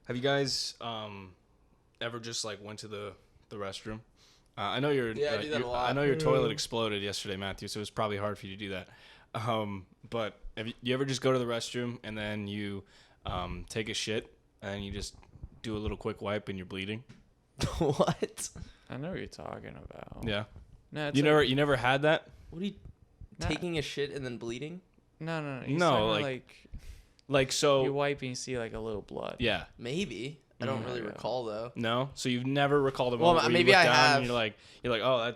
Have you guys ever just like went to the restroom? I know I do that a lot. I know your toilet exploded yesterday, Matthew, so it was probably hard for you to do that. But you ever just go to the restroom and then you take a shit and you just do a little quick wipe and you're bleeding? What? I know what you're talking about. Yeah. No, You never had that? What are you taking a shit and then bleeding? No. No, like so. You wipe and you see like a little blood. Yeah. Maybe. I don't really recall though. No. So you've never recalled a Well, moment where maybe you look I down have. and you're like, oh,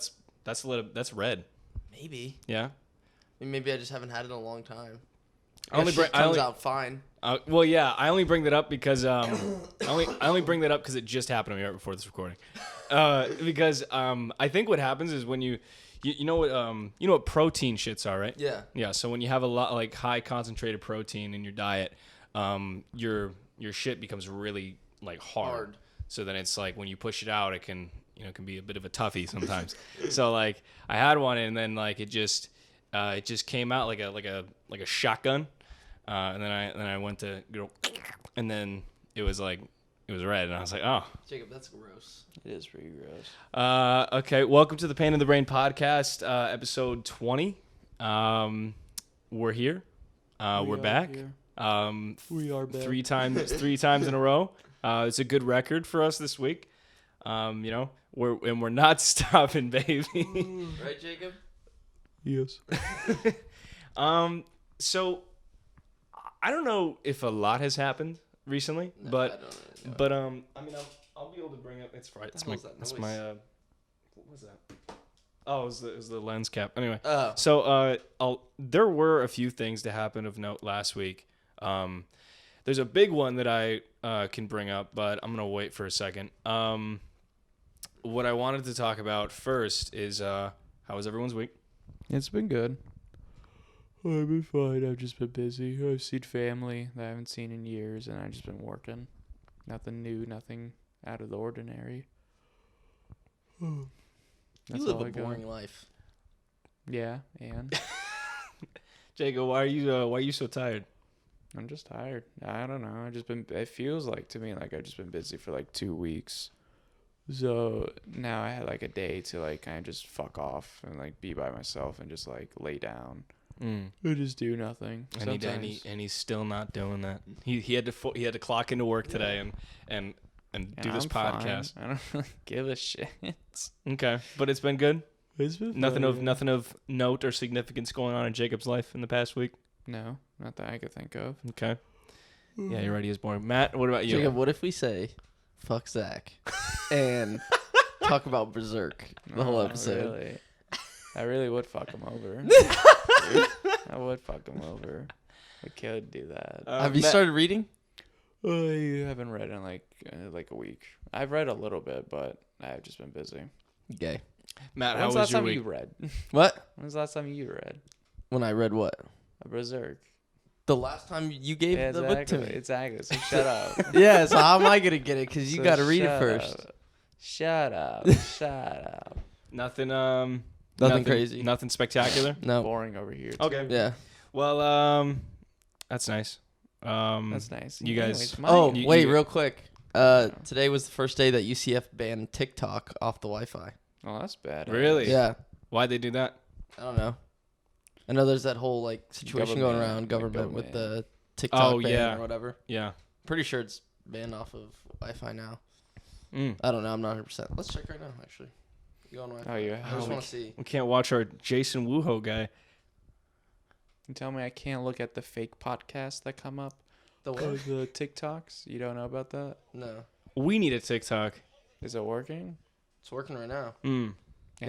that's red. Maybe. Yeah. Maybe I just haven't had it in a long time. Shit comes out fine. Well, yeah. I only bring that up because I only bring that up because it just happened to me right before this recording. Because I think what happens is when you know what protein shits are, right? Yeah. Yeah. So when you have a lot like high concentrated protein in your diet, your shit becomes really like hard. So then it's like when you push it out, it can be a bit of a toughie sometimes. So like I had one and then like it just came out like a shotgun, and then I went to go, and then it was red, and I was like, oh. Jacob, that's gross. It is pretty gross. Okay, welcome to the Pain in the Brain podcast, episode 20. We're here. We're back. We are back. Three times in a row. It's a good record for us this week. We're not stopping, baby. Right, Jacob? Yes. So I don't know if a lot has happened recently, No, but I don't really know. I mean, I'll be able to bring up. It's right. That's What my. What was that? Oh, it was the lens cap. Anyway, Oh. so there were a few things to happen of note last week. There's a big one that I can bring up, but I'm gonna wait for a second. What I wanted to talk about first is how was everyone's week? It's been good. I've been fine. I've just been busy. I've seen family that I haven't seen in years, and I've just been working. Nothing new, nothing out of the ordinary. You That's live all a I got. boring life. Yeah, and Jacob, why are you so tired? I'm just tired. I don't know. It feels like to me like I've just been busy for like 2 weeks. So now I had like a day to like kind of just fuck off and like be by myself and just like lay down and just do nothing. And he's still not doing that. He had to clock into work today and do this podcast. Fine. I don't really give a shit. Okay, but it's been good. It's been Nothing of note or significance going on in Jacob's life in the past week. No, not that I could think of. Okay. Yeah, you're right. He is boring. Matt, what about you? Jacob, what if we say, fuck Zack, and talk about Berserk the whole episode? Really? I really would fuck him over. I would fuck him over. I could do that. Have you started reading? I haven't read in like a week. I've read a little bit, but I've just been busy. Gay. Matt, When's how the was last your time week? you read? What? When's the last time you read? When I read what? A Berserk. The last time you gave the book to me. Exactly. So shut up. Yeah, so how am I going to get it? Because you So got to read it shut first. up. Shut up. Shut up. Nothing crazy. Nothing spectacular. No. Boring over here. Okay. Yeah. Well, that's nice. That's nice. You guys. Anyways, Wait, real quick. Today was the first day that UCF banned TikTok off the Wi-Fi. Oh, that's bad. Really? Yeah. Why'd they do that? I don't know. I know there's that whole like situation going around government with the TikTok ban or whatever. Yeah. Pretty sure it's banned off of Wi-Fi now. I don't know. I'm not 100%. Let's check right now, actually. You on Wi-Fi? Oh, you I just want to see. We can't watch our Jason Wuho guy. You tell me I can't look at the fake podcasts that come up? The what? The TikToks? You don't know about that? No. We need a TikTok. Is it working? It's working right now. And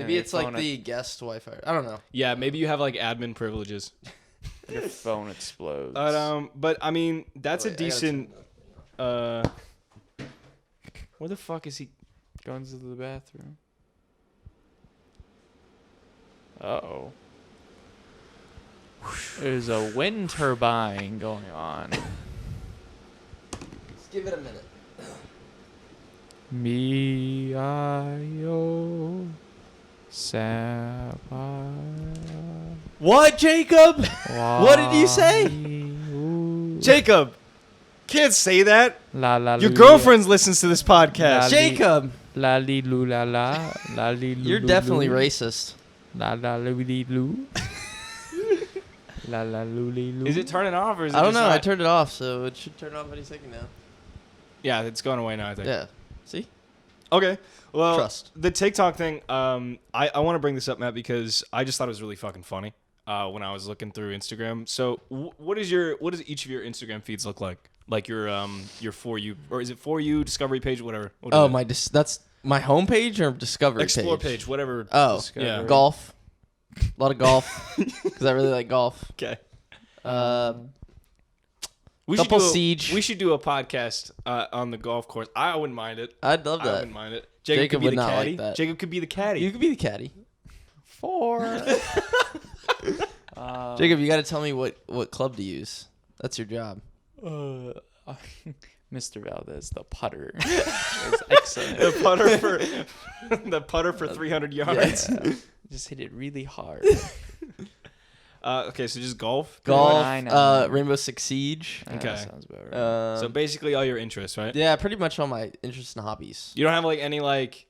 Maybe it's like the guest Wi-Fi. I don't know. Yeah, maybe you have like admin privileges. Your phone explodes. But I mean, that's Wait, a decent. Where the fuck is he? Going to the bathroom. Uh-oh. There's a wind turbine going on. Let's give it a minute. Me-I-O Sapphire. What, Jacob? What did you say? Jacob, can't say that. La la. Your lu, girlfriend listens to this podcast. Jacob, La li lu la la. La li lu. you're lu, definitely lu. racist. La la lu li lu. La la lu li lu. Is it turning off or is it I don't just know. I not? turned it off, so it should turn off any second now. Yeah, it's going away now, I think. Yeah. See? Okay. Well, Trust. the TikTok thing, I want to bring this up, Matt, because I just thought it was really fucking funny when I was looking through Instagram. So, what does each of your Instagram feeds look like? Like your For You, or is it For You, Discovery page, whatever? What Oh, is it? that's my homepage or Discovery Explore page? page, whatever. Oh, Discovery. Yeah. golf. A lot of golf because I really like golf. Okay. We Couple Siege. We should do a podcast on the golf course. I wouldn't mind it. I'd love I that. wouldn't mind it. Jacob could be would the not caddy. like that. Jacob could be the caddy. You could be the caddy. 4. Jacob, you got to tell me what club to use. That's your job. Mr. Valdez, the putter. It's excellent. the putter for 300 yards. Yeah. Just hit it really hard. Okay, so just golf. Golf, I know. Rainbow Six Siege. Okay. That sounds about right. So basically all your interests, right? Yeah, pretty much all my interests and hobbies. You don't have like any like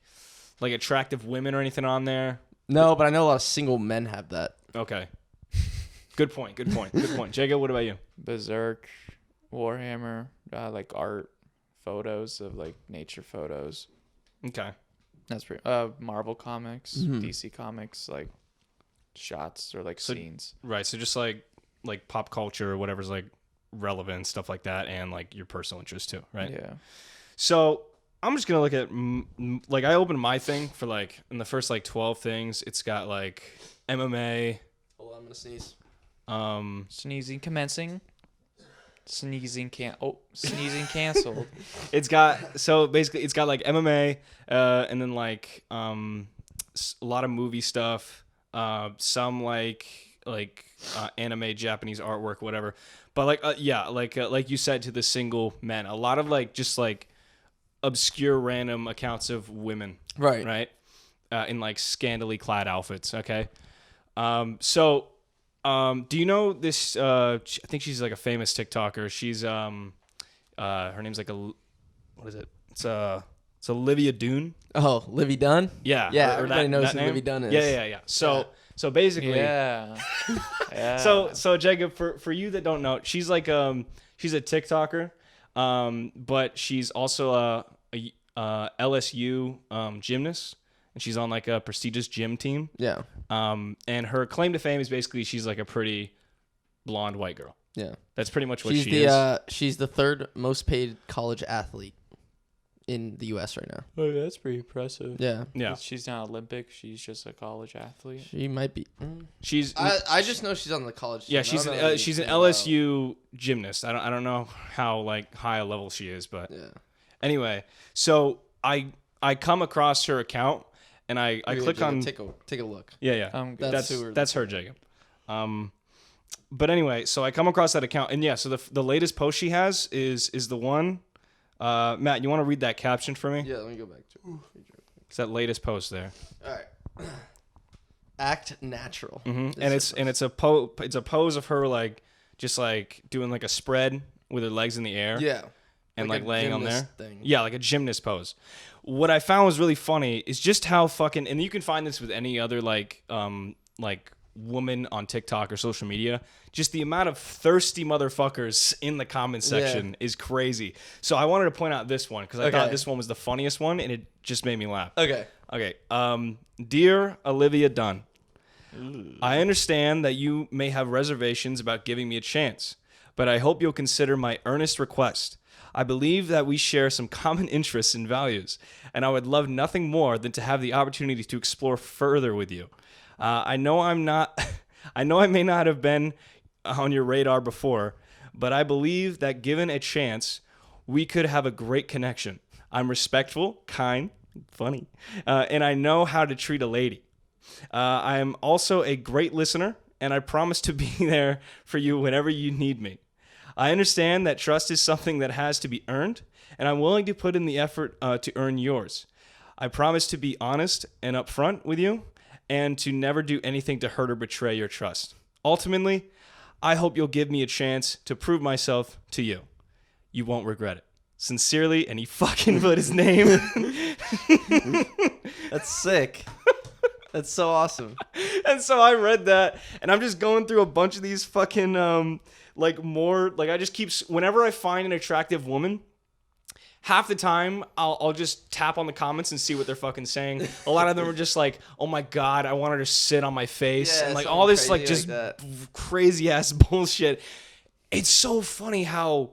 attractive women or anything on there? No, but I know a lot of single men have that. Okay. Good point. Jacob, what about you? Berserk, Warhammer, like art, photos of like nature photos. Okay. That's pretty. Marvel comics, Mhm. DC comics, like shots or like scenes. Right. So just like pop culture or whatever's like relevant, stuff like that, and like your personal interests too, right? Yeah. So I'm just gonna look at like I opened my thing for like in the first like 12 things. It's got like MMA. Hold on, I'm gonna sneeze. Sneezing commencing. Sneezing canceled. It's got it's got like MMA, and then like a lot of movie stuff, some like anime, Japanese artwork, whatever. But like you said, to the single men, a lot of like just like obscure random accounts of women, Right. in like scantily clad outfits. Okay, do you know this? I think she's like a famous TikToker. She's her name's like what is it? It's Olivia Dunne. Oh, Livy Dunne? Yeah. Yeah, or everybody knows who name? Livy Dunne is. Yeah. So basically, Yeah. Yeah. So Jacob, for you that don't know, she's like she's a TikToker, but she's also a LSU gymnast, and she's on like a prestigious gym team. Yeah. And her claim to fame is basically she's like a pretty blonde white girl. Yeah. That's pretty much what She's she is. She's the third most paid college athlete in the U.S. right now. Oh, that's pretty impressive. Yeah. Yeah. She's not Olympic. She's just a college athlete. She might be. She's I just know she's on the college team. yeah, I she's don't know she's an anything about- LSU gymnast. I don't know how like high a level she is, but Yeah. anyway, so I come across her account and I Here, click Jacob, on take a look. yeah. That's who we're That's her, Jacob. But anyway, so I come across that account, and yeah, so the latest post she has is the one. Matt, you want to read that caption for me? Yeah, let me go back to it. It's that latest post there. All right. Act natural. Mm-hmm. This And it's a pose of her like just like doing like a spread with her legs in the air. Yeah. And Like like a laying on there. gymnast thing. Yeah, like a gymnast pose. What I found was really funny is just how fucking, and you can find this with any other like woman on TikTok or social media, just the amount of thirsty motherfuckers in the comment section is crazy. So I wanted to point out this one because I thought this one was the funniest one, and it just made me laugh. Okay. Dear Olivia Dunne, I understand that you may have reservations about giving me a chance, but I hope you'll consider my earnest request. I believe that we share some common interests and values, and I would love nothing more than to have the opportunity to explore further with you. I know I may not have been on your radar before, but I believe that given a chance, we could have a great connection. I'm respectful, kind, funny, and I know how to treat a lady. I am also a great listener, and I promise to be there for you whenever you need me. I understand that trust is something that has to be earned, and I'm willing to put in the effort to earn yours. I promise to be honest and upfront with you, and to never do anything to hurt or betray your trust. Ultimately, I hope you'll give me a chance to prove myself to you. You won't regret it. Sincerely, and he fucking put his name. That's sick. That's so awesome. And so I read that, and I'm just going through a bunch of these fucking I just keep, whenever I find an attractive woman, half the time I'll just tap on the comments and see what they're fucking saying. A lot of them are just like, "Oh my god, I want her to sit on my face," and like all this like just crazy ass bullshit. It's so funny how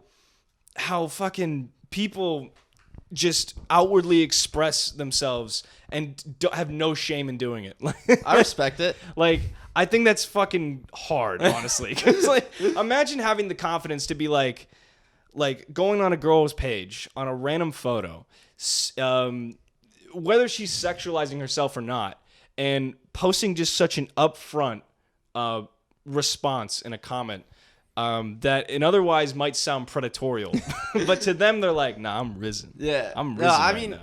fucking people just outwardly express themselves and have no shame in doing it. I respect it. Like, I think that's fucking hard, honestly. 'Cause, like, imagine having the confidence to be like going on a girl's page on a random photo, whether she's sexualizing herself or not, and posting just such an upfront response in a comment that in otherwise might sound predatorial, but to them they're like, "Nah, I'm risen." Yeah, I'm risen. I right mean, now.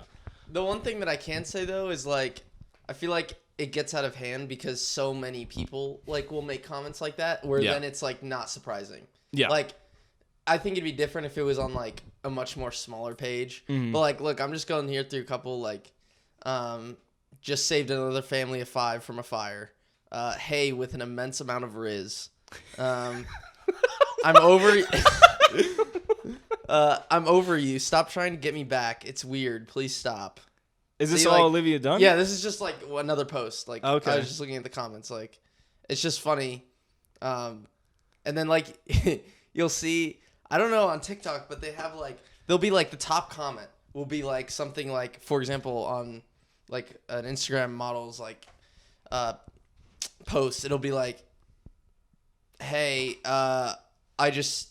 the one thing that I can say though is like, I feel like it gets out of hand because so many people like will make comments like that, where then it's like not surprising. Yeah, like I think it'd be different if it was on like a much more smaller page. Mm-hmm. But like, look, I'm just going here through a couple like, just saved another family of 5 from a fire. Hey, with an immense amount of Riz. I'm over. I'm over you. Stop trying to get me back. It's weird. Please stop. is this See, all like, Olivia Dunne? Yeah, this is just like another post. Like, Okay. I was just looking at the comments. Like, it's just funny. And then like you'll see. I don't know on TikTok, but they have like they'll be like the top comment will be like something like, for example, on like an Instagram model's like post. It'll be like, hey, I just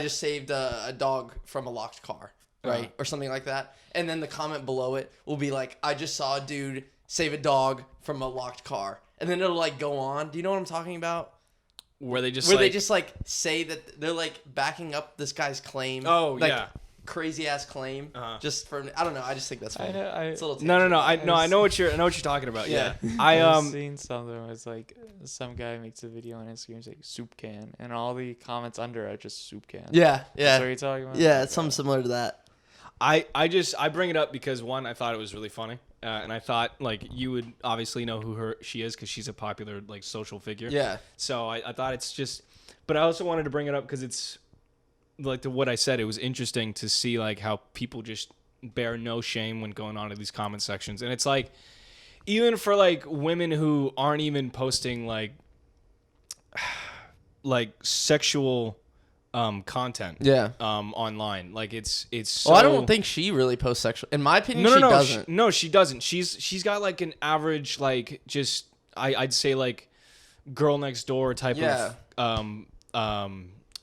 saved a dog from a locked car, right? Or something like that. And then the comment below it will be like, I just saw a dude save a dog from a locked car. And then it'll like go on. Do you know what I'm talking about? Where they just say that they're like backing up this guy's claim. Oh, like, yeah. Crazy ass claim. Just for, I don't know. I just think that's funny. It's a little No. tangent. I know what you're talking about. Yeah. I've seen something where it's like some guy makes a video on Instagram, it's like soup can, and all the comments under are just soup can. Yeah. That's what you're talking about? Yeah, it's something similar to that. I bring it up because one, I thought it was really funny, and I thought like you would obviously know who she is because she's a popular like social figure. Yeah. So I thought it's just, but I also wanted to bring it up because it's like to what I said. It was interesting to see like how people just bear no shame when going on to these comment sections, and it's like even for like women who aren't even posting like sexual content online, like it's so, well, I don't think she really posts sexual, in my opinion. She doesn't. She doesn't. She's got like an average like just I'd say like girl next door type of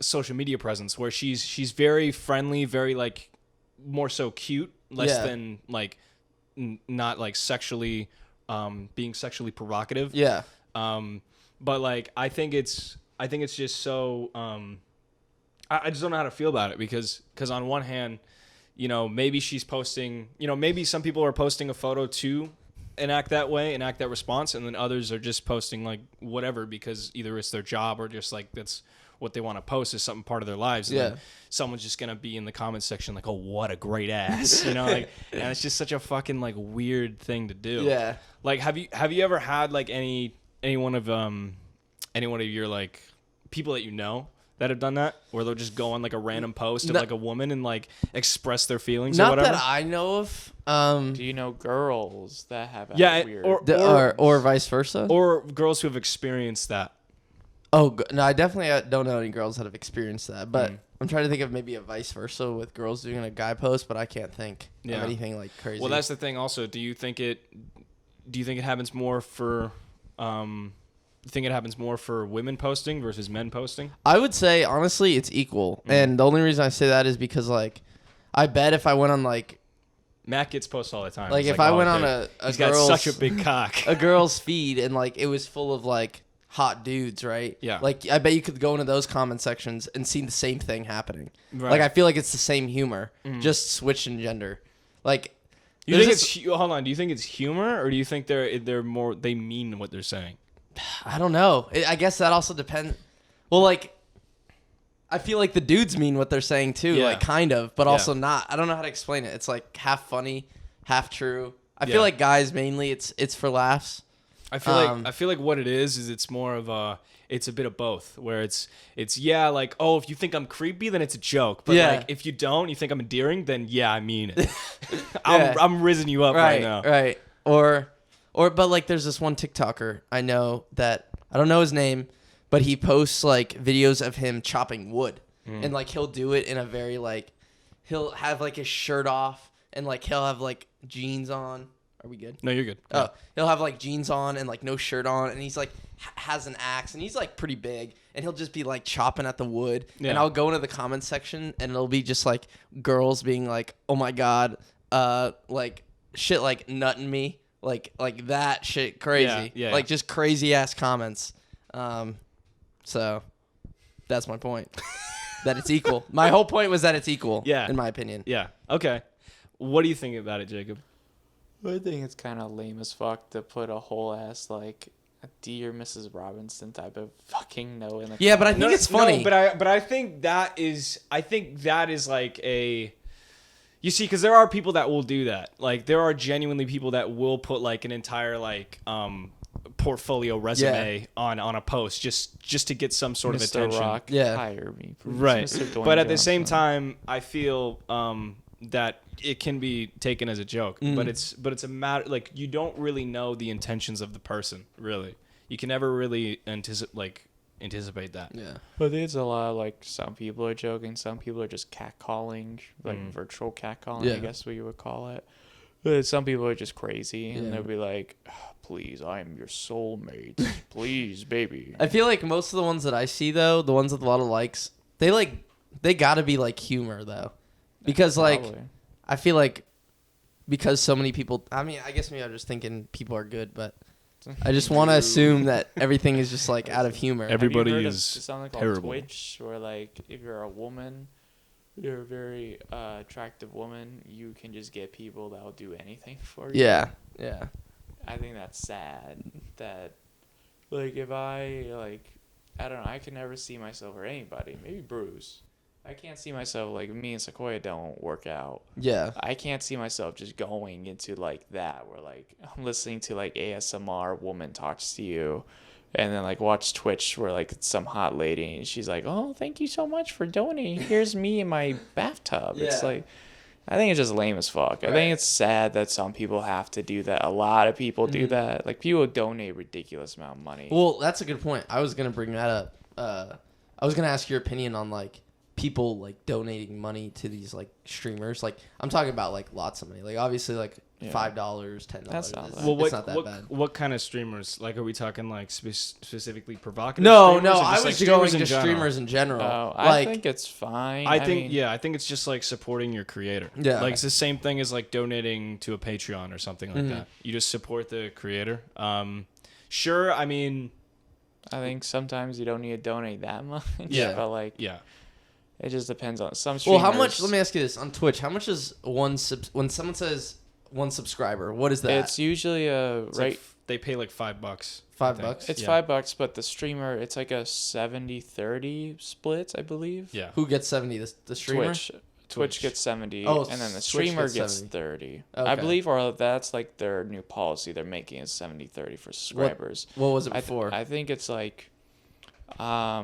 social media presence where she's very friendly, very like more so cute, less than like not like sexually being sexually provocative. But like I think it's just so I just don't know how to feel about it because on one hand, you know, maybe she's posting, you know, maybe some people are posting a photo to enact that way, enact that response, and then others are just posting like whatever because either it's their job or just like that's what they want to post is something part of their lives. And then someone's just gonna be in the comment section like, "Oh, what a great ass," you know, like, and it's just such a fucking like weird thing to do. Yeah. Like, have you ever had like any one of your like people that you know that have done that, where they'll just go on like a random post of like a woman and like express their feelings or whatever? Not that I know of. Do you know girls that have weird? Or vice versa? Or girls who have experienced that? Oh, no, I definitely don't know any girls that have experienced that. But I'm trying to think of maybe a vice versa with girls doing a guy post, but I can't think of anything like crazy. Well, that's the thing also. Do you think it happens more for women posting versus men posting? I would say honestly it's equal. And the only reason I say that is because like I bet if I went on like Matt gets posts all the time. Like if I went on a he's girl's, got such a big cock. A girl's feed and like it was full of like hot dudes, right? Yeah. Like I bet you could go into those comment sections and see the same thing happening. Right. Like I feel like it's the same humor, just switched in gender. Like you think hold on, do you think it's humor or do you think they're more they mean what they're saying? I don't know. I guess that also depends. Well, like I feel like the dudes mean what they're saying too, Yeah. like kind of, but Yeah. also not. I don't know how to explain it. It's like half funny, half true. I Yeah. feel like guys mainly it's for laughs. I feel like what it is it's more of it's a bit of both, where it's yeah, like, oh, if you think I'm creepy, then it's a joke, but Yeah. like if you don't, you think I'm endearing, then yeah, I mean it. Yeah. I'm rizzing you up right now. Right. Or but like there's this one TikToker I know that I don't know his name, but he posts like videos of him chopping wood. And like he'll do it in a very like he'll have like his shirt off and like he'll have like jeans on. Are we good? No, you're good. Oh, he'll have like jeans on and like no shirt on, and he's like has an axe, and he's like pretty big, and he'll just be like chopping at the wood. Yeah. And I'll go into the comments section, and it'll be just like girls being like, "Oh my god, like shit, like nutting me, like that shit, crazy, Yeah. like just crazy ass comments." So that's my point. That it's equal. My whole point was that it's equal. Yeah. In my opinion. Yeah. Okay. What do you think about it, Jacob? I think it's kind of lame as fuck to put a whole ass like a Dear Mrs. Robinson type of fucking no in the Yeah, but I think comments. it's funny. No, but I think that is like a, you see, because there are people that will do that. Like there are genuinely people that will put like an entire like portfolio resume on a post just to get some sort of Mr. attention. Rock, Yeah. hire me, please. Right. Mr. Dwayne But at the Johnson. same time, I feel that it can be taken as a joke. But it's a matter, like, you don't really know the intentions of the person, really. You can never really anticipate that. Yeah. But I think it's a lot of, like, some people are joking, some people are just catcalling, like virtual catcalling, Yeah. I guess what you would call it. But some people are just crazy, and Yeah. they'll be like, "Oh, please, I am your soulmate. Please, baby." I feel like most of the ones that I see though, the ones with a lot of likes, they gotta be like humor though, because like Probably. I feel like because so many people. I mean, I guess maybe I'm just thinking people are good, but I just want to assume that everything is just like out of humor. Everybody Have you heard is of something called terrible. Twitch, where like if you're a woman, you're a very attractive woman, you can just get people that'll do anything for you. Yeah. I think that's sad. That like if I don't know, I can never see myself or anybody, maybe Bruce. I can't see myself like me and Sequoia don't work out. Yeah. I can't see myself just going into like that where like I'm listening to like ASMR woman talks to you and then like watch Twitch where like it's some hot lady and she's like, "Oh, thank you so much for donating. Here's me in my bathtub." It's Yeah. like I think it's just lame as fuck. I Right. think it's sad that some people have to do that. A lot of people do that. Like people donate ridiculous amount of money. Well, that's a good point. I was gonna bring that up. I was gonna ask your opinion on like people like donating money to these like streamers. Like I'm talking about like lots of money. Like obviously like Yeah. $5, $10. That's not bad. Well, It's not that bad. what kind of streamers? Like, are we talking like specifically provocative? No, streamers, or I just, was like, going in to general? streamers in general. I like, think it's fine. I think mean, yeah, I think it's just like supporting your creator. Yeah. Like it's the same thing as like donating to a Patreon or something like that. You just support the creator. Sure, I mean, I think sometimes you don't need to donate that much. Yeah. But like yeah. it just depends on some well, streamers. how much? Let me ask you this: on Twitch, how much is when someone says one subscriber? What is that? It's usually It's right. like they pay like $5. I $5? think. It's Yeah. $5, but the streamer, it's like a 70-30 split, I believe. Yeah. Who gets 70? The streamer. Twitch. Twitch gets 70, Oh, and then the Twitch streamer gets gets 70. 30. Okay. I believe, or that's like their new policy they're making is 70-30 for subscribers. What was it I before? I think it's like, I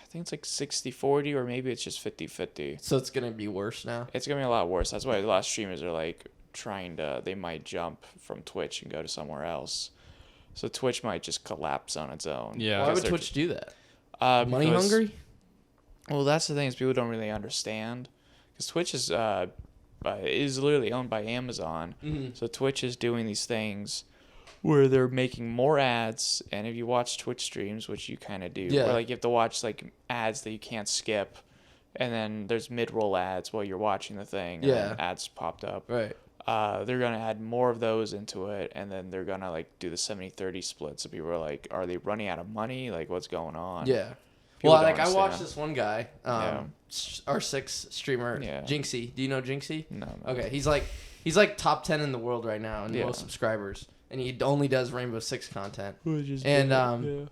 think it's like 60-40, or maybe it's just 50-50. So it's gonna be worse now. It's gonna be a lot worse. That's why a lot of streamers are like they might jump from Twitch and go to somewhere else. So Twitch might just collapse on its own. Yeah. Why because would they're Twitch do that? Money because- hungry? Well, that's the thing is people don't really understand because Twitch is literally owned by Amazon. Mm-hmm. So Twitch is doing these things where they're making more ads, and if you watch Twitch streams, which you kind of do, Yeah. where like you have to watch like ads that you can't skip, and then there's mid-roll ads while you're watching the thing, and Yeah. then ads popped up. Right. They're gonna add more of those into it, and then they're gonna like do the 70-30 split. So people are like, are they running out of money? Like, what's going on? Yeah. People Well, don't like I watched understand. this one guy, Yeah. R6 streamer, Yeah. Jinxie. Do you know Jinxie? No. Okay, he's like top 10 in the world right now in Yeah. most subscribers, and he only does Rainbow Six content. Which is And, good,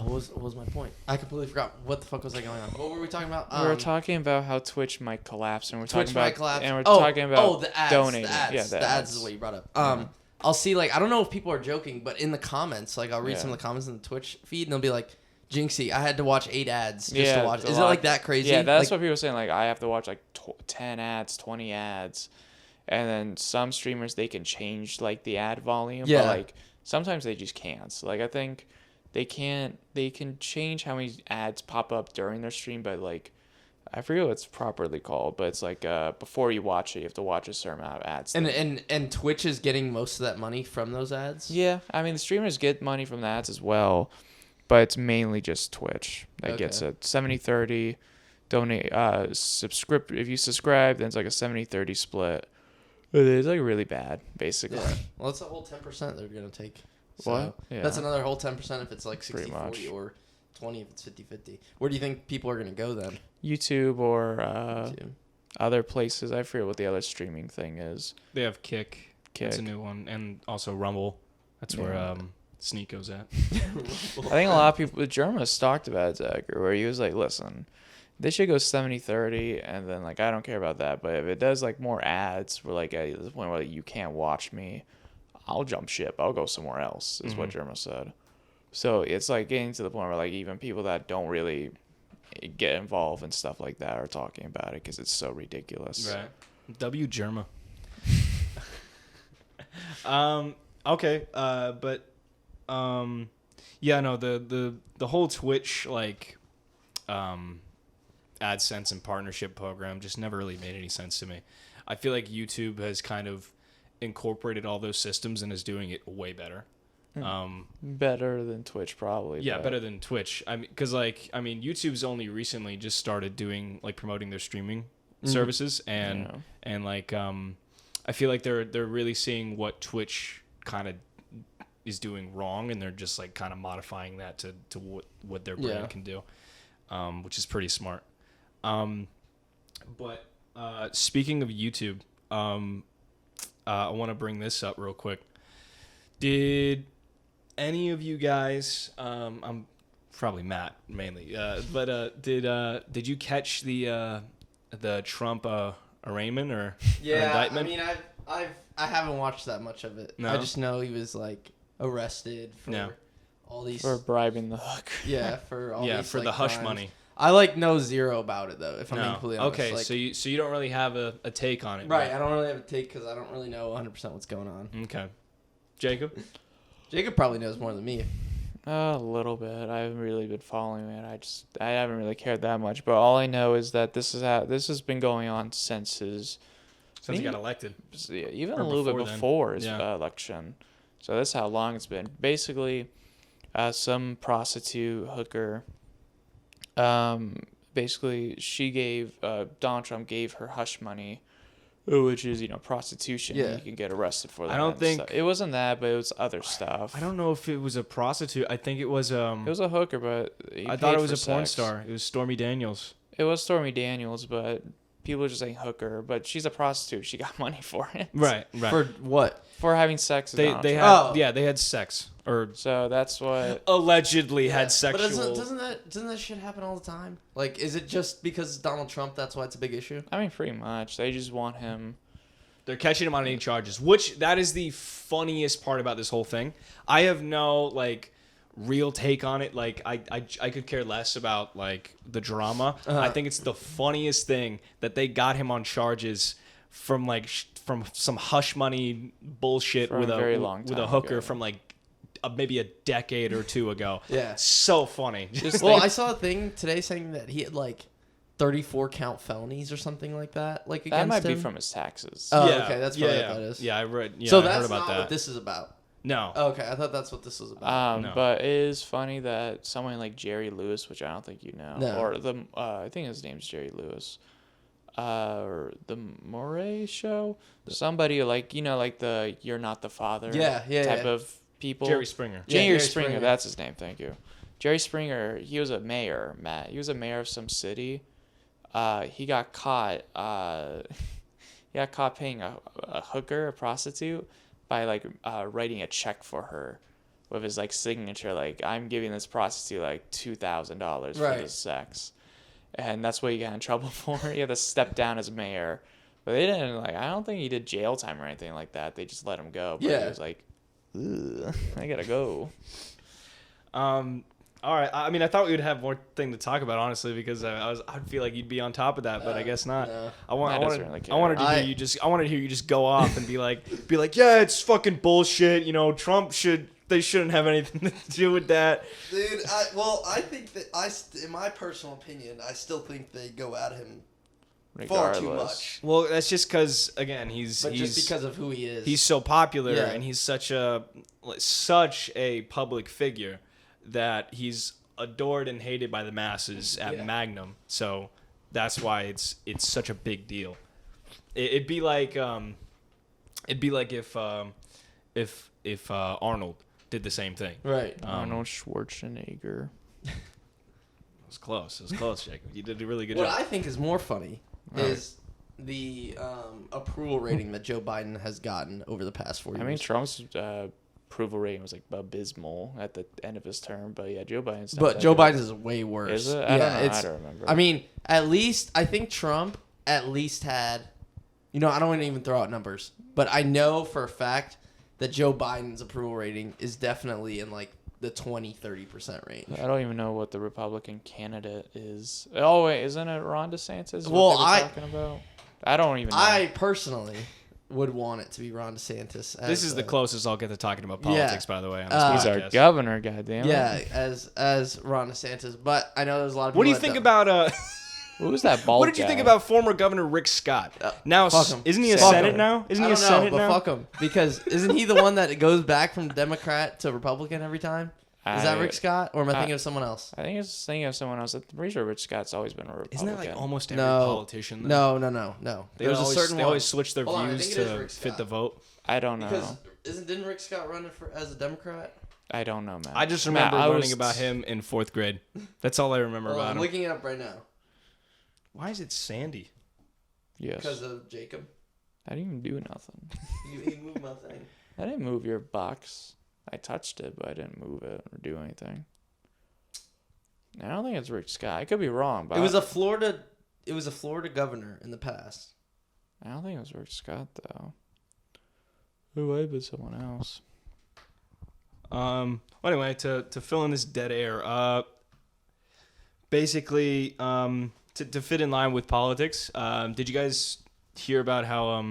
what was my point? I completely forgot. What the fuck was I going on? What were we talking about? We were talking about how Twitch might collapse, and we're Twitch talking might about collapse. and we're talking about the ads, donating. The ads. Yeah, the ads is what you brought up. I'll see, like, I don't know if people are joking, but in the comments, like, I'll read some of the comments in the Twitch feed, and they'll be like, Jinxie, I had to watch 8 ads just to watch. Is it like that crazy? Yeah, that's like, what people are saying. Like, I have to watch like 10 ads, 20 ads, and then some streamers they can change like the ad volume. Yeah. But like sometimes they just can't. So, like I think they can't. They can change how many ads pop up during their stream, but like I forget what it's properly called. But it's like before you watch it, you have to watch a certain amount of ads. And Twitch is getting most of that money from those ads. Yeah, I mean the streamers get money from the ads as well, but it's mainly just Twitch that gets a 70-30 donate. If you subscribe, then it's like a 70-30 split. It's like really bad, basically. Yeah. Well, that's a whole 10% they're gonna take. So What? Yeah. That's another whole 10% if it's like 60-40 or 20 if it's 50-50. Where do you think people are gonna go then? YouTube or YouTube. other places. I forget what the other streaming thing is. They have Kick. That's a new one, and also Rumble. That's where Sneak goes at. I think a lot of people, Jerma's talked about Zack, where he was like, listen, they should go 70-30, and then like I don't care about that, but if it does like more ads, where like at the point where you can't watch me, I'll jump ship. I'll go somewhere else. Is what Jerma said. So it's like getting to the point where like even people that don't really get involved in stuff like that are talking about it because it's so ridiculous. Right. W Germa. Okay. But yeah, no, the whole Twitch like AdSense and partnership program just never really made any sense to me. I feel like YouTube has kind of incorporated all those systems and is doing it way better. Better than Twitch, probably. Yeah, better than Twitch. I mean, because YouTube's only recently just started doing like promoting their streaming services, and like I feel like they're really seeing what Twitch kind of is doing wrong, and they're just like kind of modifying that to what their brand can do, which is pretty smart. But speaking of YouTube, I want to bring this up real quick. Did any of you guys, I'm probably Matt mainly, but did you catch the Trump arraignment or indictment? I mean, I haven't watched that much of it. No? I just know he was like arrested for all these For bribing the hook. Yeah, for all these for like, the hush crimes. money. I like know zero about it though. If I'm being completely honest. Okay, like, so you don't really have a take on it, right? I don't really have a take because I don't really know 100% what's going on. Okay, Jacob. Jacob probably knows more than me. A little bit. I haven't really been following it. I haven't really cared that much. But all I know is that this has been going on since He got elected. Even Or a little bit before then. before his Yeah. election. So that's how long it's been. Basically, some prostitute hooker. Basically, she gave Donald Trump gave her hush money, which is prostitution. Yeah. You can get arrested for that. I don't and think- stuff. It wasn't that, but it was other stuff. I don't know if it was a prostitute. I think it was It was a hooker, but I thought it was a porn star. It was Stormy Daniels. It was Stormy Daniels, but people are just saying hooker. But she's a prostitute. She got money for it. Right. For what? For having sex with They Donald they Trump. had they had sex or So that's what. allegedly had sexual. But doesn't that shit happen all the time? Like, is it just because Donald Trump? That's why it's a big issue. I mean, pretty much. They just want him. They're catching him on any charges, which that is the funniest part about this whole thing. I have no like real take on it. Like I could care less about like the drama. I think it's the funniest thing that they got him on charges from like from some hush money bullshit From with a a very long with a time hooker ago. from like maybe a decade or two ago. Yeah. So funny. Well, I saw a thing today saying that he had like 34 count felonies or something like that. Like against That might be him. from his taxes. Oh, Yeah, okay, that's probably yeah, what that is. Yeah, I read. Yeah, So I that's heard about not that. what this is about. No. Oh, okay, I thought that's what this was about. No. But it is funny that someone like Jerry Lewis, which I don't think you know, No. or the I think his name's Jerry Lewis, or the Moray Show, somebody like like the You're Not the Father, Yeah, type yeah. of people. Jerry Springer. Yeah, Jerry Jerry Springer, Springer. that's his name. Thank you. Jerry Springer. He was a mayor, Matt. He was a mayor of some city. He got caught. He got caught paying a hooker, a prostitute, by like writing a check for her, with his like signature, like I'm giving this prostitute like $2,000 for Right. this sex, and that's what he got in trouble for. He had to step down as mayor, but they didn't like. I don't think he did jail time or anything like that. They just let him go. But Yeah. he was like, ugh, I gotta go. All right. I mean, I thought we would have more thing to talk about, honestly, because I'd feel like you'd be on top of that, but I guess not. No. I wanted to care. hear you just. I wanted to hear you just go off and be like, yeah, it's fucking bullshit. You know, they shouldn't have anything to do with that. Dude, I think that in my personal opinion, I still think they go at him far too much. Well, that's just because, again, Just because of who he is. He's so popular, Yeah. and he's such a public figure that he's adored and hated by the masses at Magnum. So that's why it's such a big deal. It'd be like if Arnold did the same thing. Right. Arnold Schwarzenegger. It was close. Jacob. You did a really good What job. I think is more funny is the approval rating that Joe Biden has gotten over the past 4 years. I mean, Trump's approval rating was like abysmal at the end of his term, but yeah, Joe Biden's. But Joe Biden's is way worse. Is it? I don't know. I don't remember. I mean, at least I think Trump at least had, I don't want to even throw out numbers, but I know for a fact that Joe Biden's approval rating is definitely in like the 20-30% range. I don't even know what the Republican candidate is. Oh wait, isn't it Ron DeSantis? Well, talking about. I don't even know. I personally would want it to be Ron DeSantis. This is the closest I'll get to talking about politics, by the way. On this He's our podcast. governor, goddamn. Yeah, as Ron DeSantis. But I know there's a lot of people. What do you that think don't. about Who's that bald What did you think guy? about former Governor Rick Scott? Now, Fuck him. isn't he a Fuck Senate him. now? Isn't I he a don't know, Senate but now? fuck him, because isn't he the one that goes back from Democrat to Republican every time? Is that Rick Scott, or am I thinking of someone else? I think it's thinking of someone else. I'm pretty sure Rich Scott's always been a Republican. Isn't that like almost every No. politician? Though? No. They There's always, a certain they one. always switch their Hold on, I views think it is to Rick fit Scott. the vote. I don't know. Because didn't Rick Scott run as a Democrat? I don't know, man. I just Matt, remember learning about him in 4th grade. That's all I remember Hold on, about I'm him. looking it up right now. Why is it Sandy? Yes. Because of Jacob. I didn't even do nothing. He moved my thing. I didn't move your box. I touched it, but I didn't move it or do anything. I don't think it's Rick Scott. I could be wrong, but It was a Florida governor in the past. I don't think it was Rick Scott though. It might have been someone else. Well, anyway, to fill in this dead air, basically, to fit in line with politics, did you guys hear about how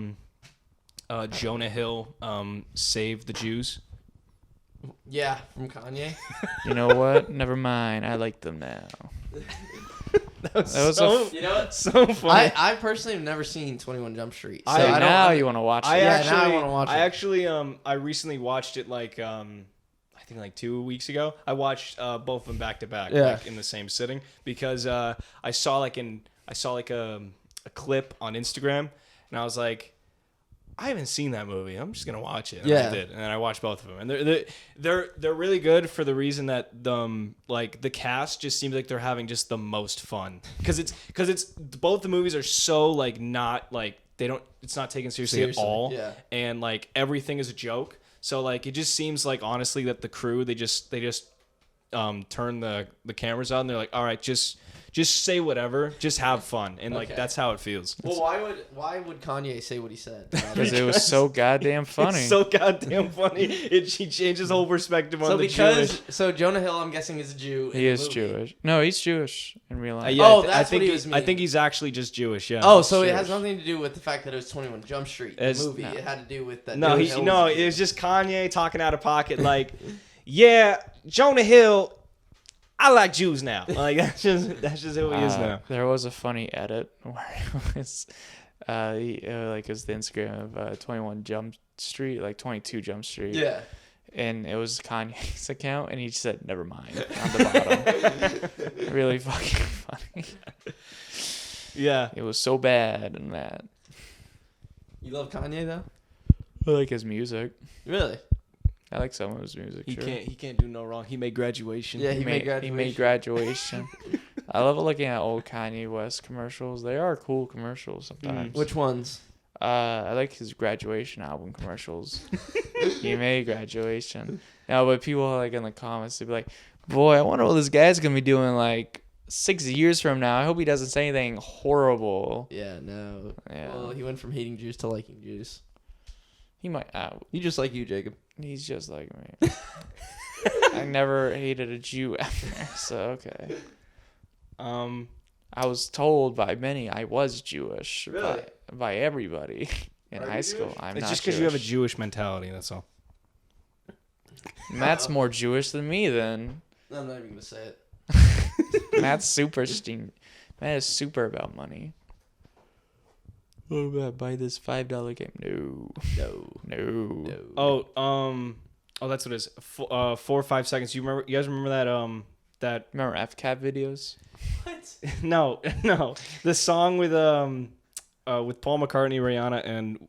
Jonah Hill saved the Jews? Yeah, from Kanye. You know what? Never mind. I like them now. That was so- You know what? so funny. I personally have never seen 21 Jump Street. So I- So I don't. now you want to watch it? now I wanna watch it. I actually, I recently watched it I think like 2 weeks ago. I watched both of them back to back, Yeah. like in the same sitting, because I saw a clip on Instagram, and I was like, I haven't seen that movie. I'm just gonna watch it. And Yeah. I did, and then I watched both of them, and they're really good for the reason that the cast just seems like they're having just the most fun, because it's both the movies are so not it's not taken seriously at all, yeah. and like everything is a joke. So like it just seems like honestly that the crew they just turn the cameras on and they're like, all right, just say whatever, just have fun, and like Okay. that's how it feels. Well, why would Kanye say what he said? Because it was so goddamn funny. It's so goddamn funny. He changed his whole perspective on the Jewish. So Jonah Hill, I'm guessing, is a Jew. He is Jewish. No, he's Jewish in real life. Yeah, Oh, I that's think what he was I think meaning. he's actually just Jewish. Yeah. Oh, so it Jewish. has nothing to do with the fact that it was 21 Jump Street, the It's- movie. no. It had to do with that. No, Jonah he Hill no. was a Jew. It was just Kanye talking out of pocket, like, yeah, Jonah Hill. I like Jews now. Like that's just who he is now. There was a funny edit where it was like his Instagram of 21 Jump Street, like 22 Jump Street. Yeah. And it was Kanye's account, and he said, "Never mind," on the bottom. Really fucking funny. Yeah. It was so bad and that. You love Kanye though? I like his music. Really? I like some of his music. He sure. can't do no wrong. He made Graduation. Yeah, He made graduation. I love looking at old Kanye West commercials. They are cool commercials sometimes. Which ones? I like his graduation album commercials. He made graduation. No, but people like in the comments, they'd be like, boy, I wonder what this guy's going to be doing like 6 years from now. I hope he doesn't say anything horrible. Yeah, no. Yeah. Well, he went from hating Jews to liking Jews. He might. He just like you, Jacob. He's just like me. I never hated a Jew ever, so okay. I was told by many I was Jewish. Really? By everybody in high school. Jewish? I'm It's not just because you have a Jewish mentality. That's all. Matt's more Jewish than me then. I'm not even gonna say it. Matt's super Matt is super about money. What about buy this $5 game? No. Oh, that's what it is. 4 or 5 seconds. You guys remember that Remember FCAT videos? What? No. The song with Paul McCartney, Rihanna, and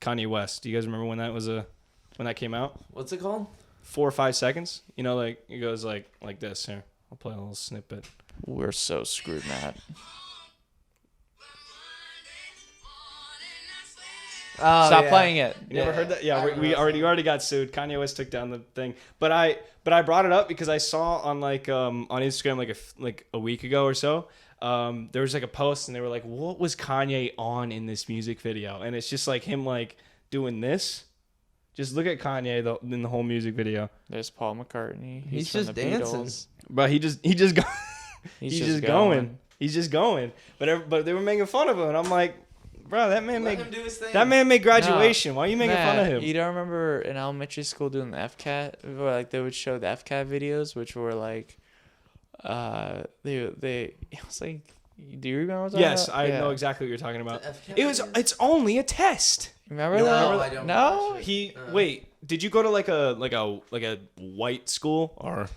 Kanye West. Do you guys remember when that came out? What's it called? 4 or 5 seconds. You know, like it goes like this. Here, I'll play a little snippet. We're so screwed, Matt. Oh, Stop playing it. You never heard that? Yeah, we remember already got sued. Kanye West took down the thing. But I brought it up because I saw on on Instagram like a week ago or so. There was like a post and they were like, "What was Kanye on in this music video?" And it's just like him like doing this. Just look at Kanye in the whole music video. There's Paul McCartney. He's from just the dancing. Beatles. But he just He's just going. He's just going. But they were making fun of him, and I'm like, bro, that man Let him do his thing. that man made graduation. Why are you making Matt, fun of him? You don't remember in elementary school doing the FCAT, where like they would show the FCAT videos, which were like, it was like, do you remember what I'm talking Yes, about? I Yeah. know exactly what you're talking about. FCAT It's only a test. Remember No, that? I don't. No? actually. Wait, did you go to like a white school or?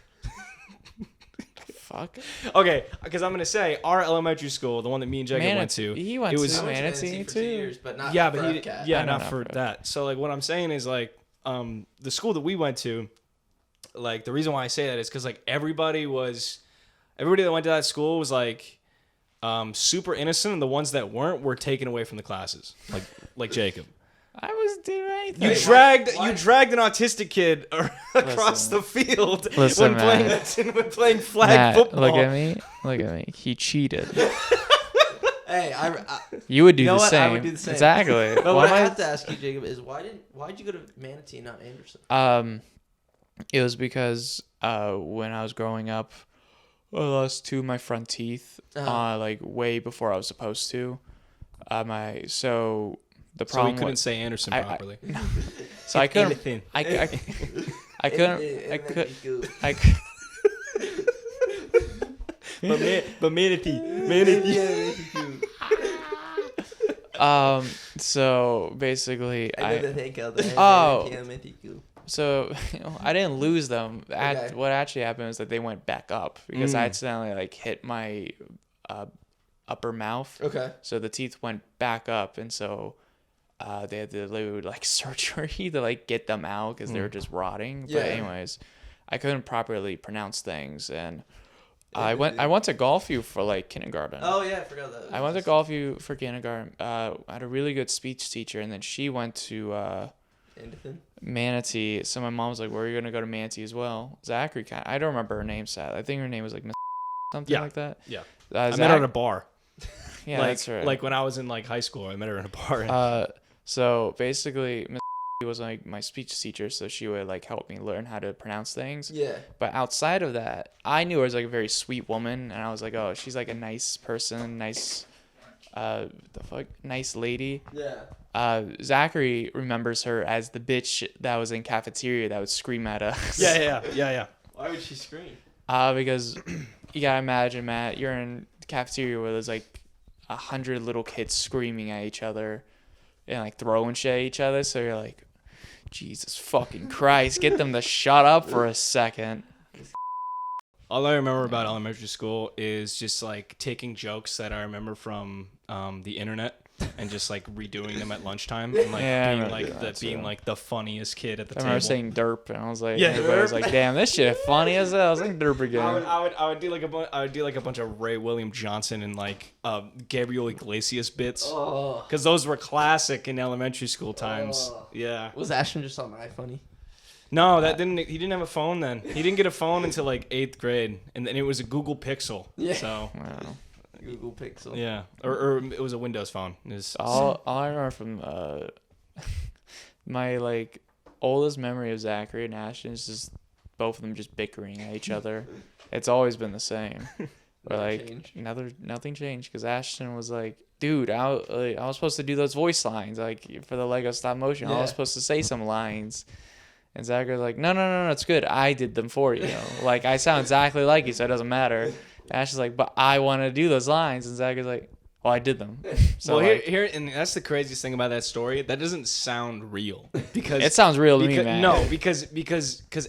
Fuck. Okay, because I'm gonna say our elementary school, the one that me and Jacob went to. He went it was- to I went to Manatee Manatee for 2 too. years, but not Yeah, for but FCAT. yeah, I know, not not for for that. So like what I'm saying is like the school that we went to, like the reason why I say that is because like everybody that went to that school was like super innocent, and the ones that weren't were taken away from the classes, like Jacob. I was doing anything. You dragged an autistic kid across Listen. the field Listen, when playing flag Matt, football. look at me. Look at me. He cheated. Hey, I You would do You know the what? same. I would do the same. Exactly. but Why what am I I- have to ask you, Jacob, is why'd you go to Manatee and not Anderson? It was because when I was growing up, I lost 2 of my front teeth, like way before I was supposed to. The So we problem couldn't was, say Anderson properly. so I couldn't, Anything. I couldn't, But Manatee. So basically, so I didn't lose them. Okay. What actually happened is that they went back up because I accidentally like hit my upper mouth. Okay. So the teeth went back up, and so they had to do like surgery to like get them out because they were just rotting. Yeah. But anyways, I couldn't properly pronounce things, and I went to Golfview for like kindergarten. Oh yeah, I forgot that. I went to Golfview for kindergarten. I had a really good speech teacher, and then she went to Anderson? Manatee. So my mom was like, "Where are you gonna go to Manatee as well?" Zachary, I don't remember her name. Sad. I think her name was like Miss something like that. Yeah. I I met her at a bar. Yeah, like, that's right. Like when I was in like high school, I met her in a bar. So basically, Miss was like my speech teacher, so she would like help me learn how to pronounce things. Yeah. But outside of that, I knew her as like a very sweet woman, and I was like, oh, she's like a nice person, nice, nice lady. Yeah. Zachary remembers her as the bitch that was in cafeteria that would scream at us. Yeah. Why would she scream? Because you gotta imagine, Matt, you're in the cafeteria where there's like 100 little kids screaming at each other and like throwing shit at each other. So you're like, Jesus fucking Christ, get them to shut up for a second. All I remember about elementary school is just like taking jokes that I remember from the internet and just like redoing them at lunchtime and like being like the funniest kid at the I table. remember saying derp, and I was like, Yeah, everybody was like, damn, this shit funny as hell. I was like, derp again. I would do like a bunch of Ray William Johnson and like Gabriel Iglesias bits, because those were classic in elementary school times. Yeah. Was Ashton just on iFunny? No, he didn't have a phone then. He didn't get a phone until like 8th grade, and then it was a Google Pixel. Yeah. So. Wow. Google Pixel. Yeah, or it was a Windows phone. All I remember from my like oldest memory of Zachary and Ashton is just both of them just bickering at each other. It's always been the same. But like nothing changed, because Ashton was like, dude, I was supposed to do those voice lines like for the Lego stop motion. I was supposed to say some lines. And Zachary was like, no, it's good. I did them for you. Like, I sound exactly like you, so it doesn't matter. Ash is like, but I want to do those lines. And Zach is like, well, I did them. So well, here, and that's the craziest thing about that story. That doesn't sound real, because it sounds real to me, man. No, because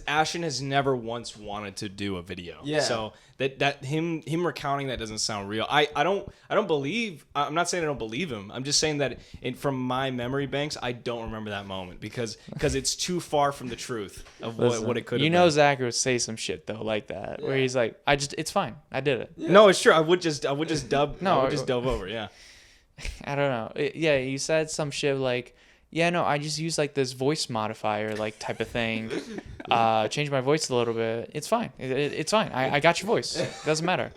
Ashton has never once wanted to do a video. Yeah. So that him recounting that doesn't sound real. I don't believe. I'm not saying I don't believe him. I'm just saying that from my memory banks, I don't remember that moment because it's too far from the truth of what it could have been. You know, Zach would say some shit though like that, where he's like, it's fine, I did it. Yeah. No, it's true. I would just dub. No, I would just dove over. Yeah. I don't know. Yeah, you said some shit like, yeah, no, I just use like this voice modifier like type of thing. Change my voice a little bit. It's fine. It's fine. I got your voice. It doesn't matter.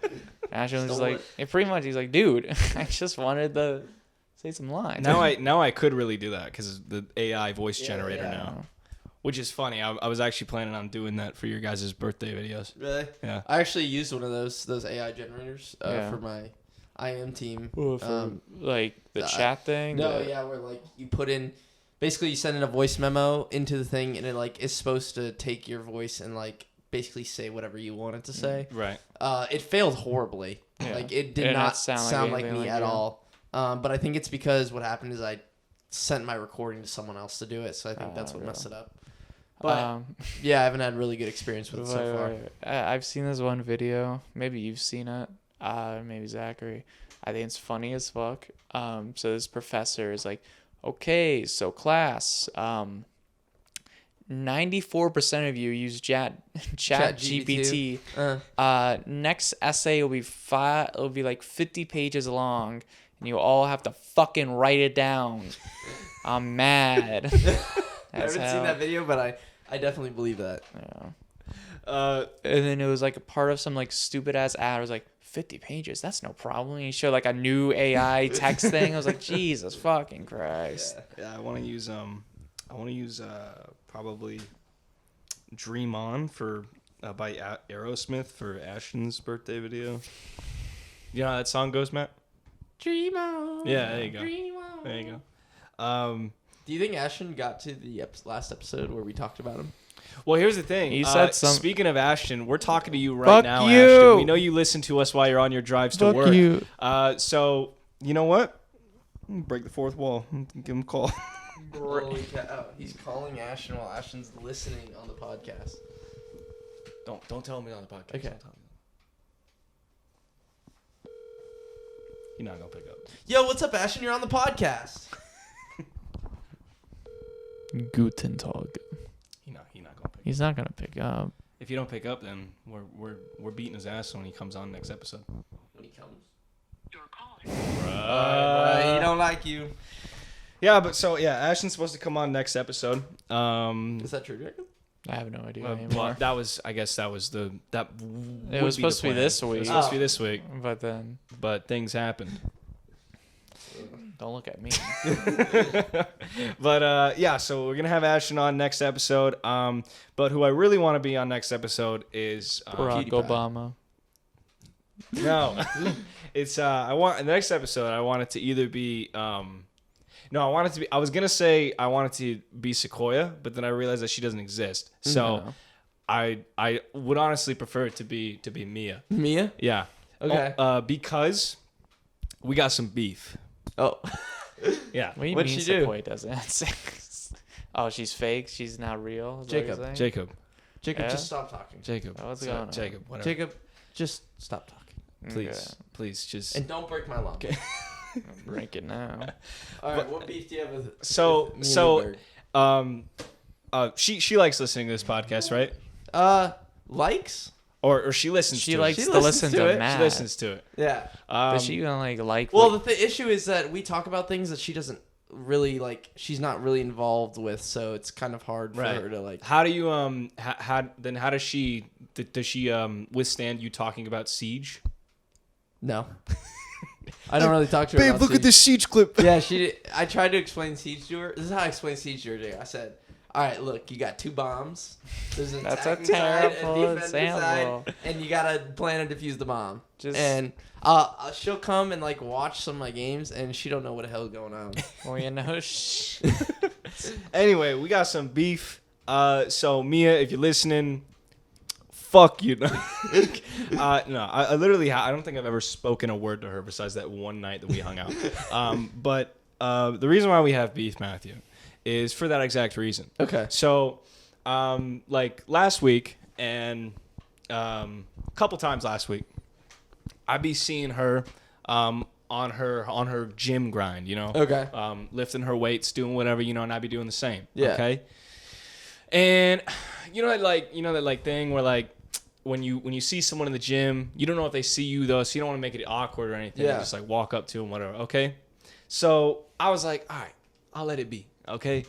Ashton was like, pretty much, he's like, dude, I just wanted to say some lines. Now I could really do that because the AI voice generator now. Which is funny. I was actually planning on doing that for your guys' birthday videos. Really? Yeah. I actually used one of those AI generators for my IM team. For like the chat thing? No, where like you put in, basically you send in a voice memo into the thing, and it like is supposed to take your voice and like basically say whatever you want it to say. Right. It failed horribly. Yeah. Like it did not sound like me at all. But I think it's because what happened is I sent my recording to someone else to do it, so I think that's what messed it up. But yeah, I haven't had really good experience with it so far. I've seen this one video. Maybe you've seen it. Maybe Zachary. I think it's funny as fuck. So this professor is like, okay, so class, 94% of you use ChatGBT. Next essay will be like 50 pages long, and you all have to fucking write it down. I'm mad. I haven't seen that video, but I definitely believe that. Yeah. And then it was like a part of some like stupid ass ad. It was like 50 pages. That's no problem. And he showed like a new AI text thing. I was like, Jesus fucking Christ. Yeah, I want to use probably Dream On by Aerosmith for Ashton's birthday video. You know how that song goes, Matt? Dream on. Yeah, there you go. Dream on. There you go. Do you think Ashton got to the last episode where we talked about him? Well, here's the thing. He said speaking of Ashton, we're talking to you right Fuck now, you. Ashton. We know you listen to us while you're on your drives to Fuck work. you. So, you know what? Break the fourth wall. Give him a call. Holy cow. He's calling Ashton while Ashton's listening on the podcast. Don't tell me on the podcast. Okay. Don't tell me. You're not going to pick up. Yo, what's up, Ashton? You're on the podcast. Guten Tag. He's not going to pick up. He's not gonna pick up. If you don't pick up, then we're beating his ass when he comes on next episode. When he comes. Your call. He don't like you. Yeah, but Ashton's supposed to come on next episode. Is that true, Jacob? I have no idea Well, anymore. that was the It was supposed to be this week. It was supposed to be this week, but things happened. Don't look at me. But so we're gonna have Ashton on next episode. But who I really want to be on next episode is Barack Obama. No, it's the next episode. I want it to either be no, I want it to be. I was gonna say I want it to be Sequoia, but then I realized that she doesn't exist. So No. I would honestly prefer it to be Mia. Mia? Yeah. Okay. Because we got some beef. Oh. Yeah. What do you What'd mean she do? Sequoia doesn't? Oh, she's fake. She's not real. Is that what you're saying? Jacob, Yeah? Just stop talking. Jacob. What's going on? Jacob, whatever. Jacob, just stop talking. Please, just. And don't break my lawn. Okay. Drink it now. All right, what beef do you have with? So with me and she likes listening to this podcast, right? Likes? Or she listens She to likes it. to listen to it. Matt. She listens to it. Yeah. But she gonna like. Well, the issue is that we talk about things that she doesn't really like. She's not really involved with, so it's kind of hard for her to like. How do you how does she withstand you talking about Siege? No. I don't really talk to her. About this Siege clip. Yeah, I tried to explain Siege to her. This is how I explained Siege to her. Jay. I said, "All right, look, you got 2 bombs. There's an That's a attacking side terrible and defensive example. side, and you gotta plan to defuse the bomb." Just- And she'll come and like watch some of my games, and she don't know what the hell's going on. Well, you know, Anyway, we got some beef. So Mia, if you're listening, fuck you. No, I literally, I don't think I've ever spoken a word to her besides that one night that we hung out. But the reason why we have beef, Matthew, is for that exact reason. Okay. So, like last week and a couple times last week, I'd be seeing her on her gym grind, you know. Okay. Lifting her weights, doing whatever, you know, and I'd be doing the same. Yeah. Okay. And you know that thing where like when you see someone in the gym, you don't know if they see you though, so you don't want to make it awkward or anything. Yeah. You just like walk up to them, whatever. Okay. So I was like, all right, I'll let it be. Okay.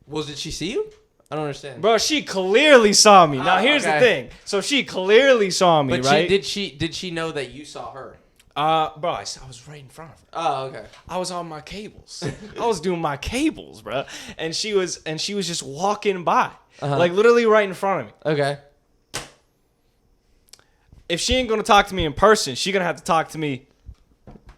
Well, did she see you? I don't understand. Bro, she clearly saw me. Now here's the okay. thing. So she clearly saw me, But right? did she know that you saw her? Bro, I was right in front of her. Oh, okay. I was on my cables. I was doing my cables, bro. And she was just walking by, like literally right in front of me. Okay. If she ain't gonna talk to me in person, she gonna have to talk to me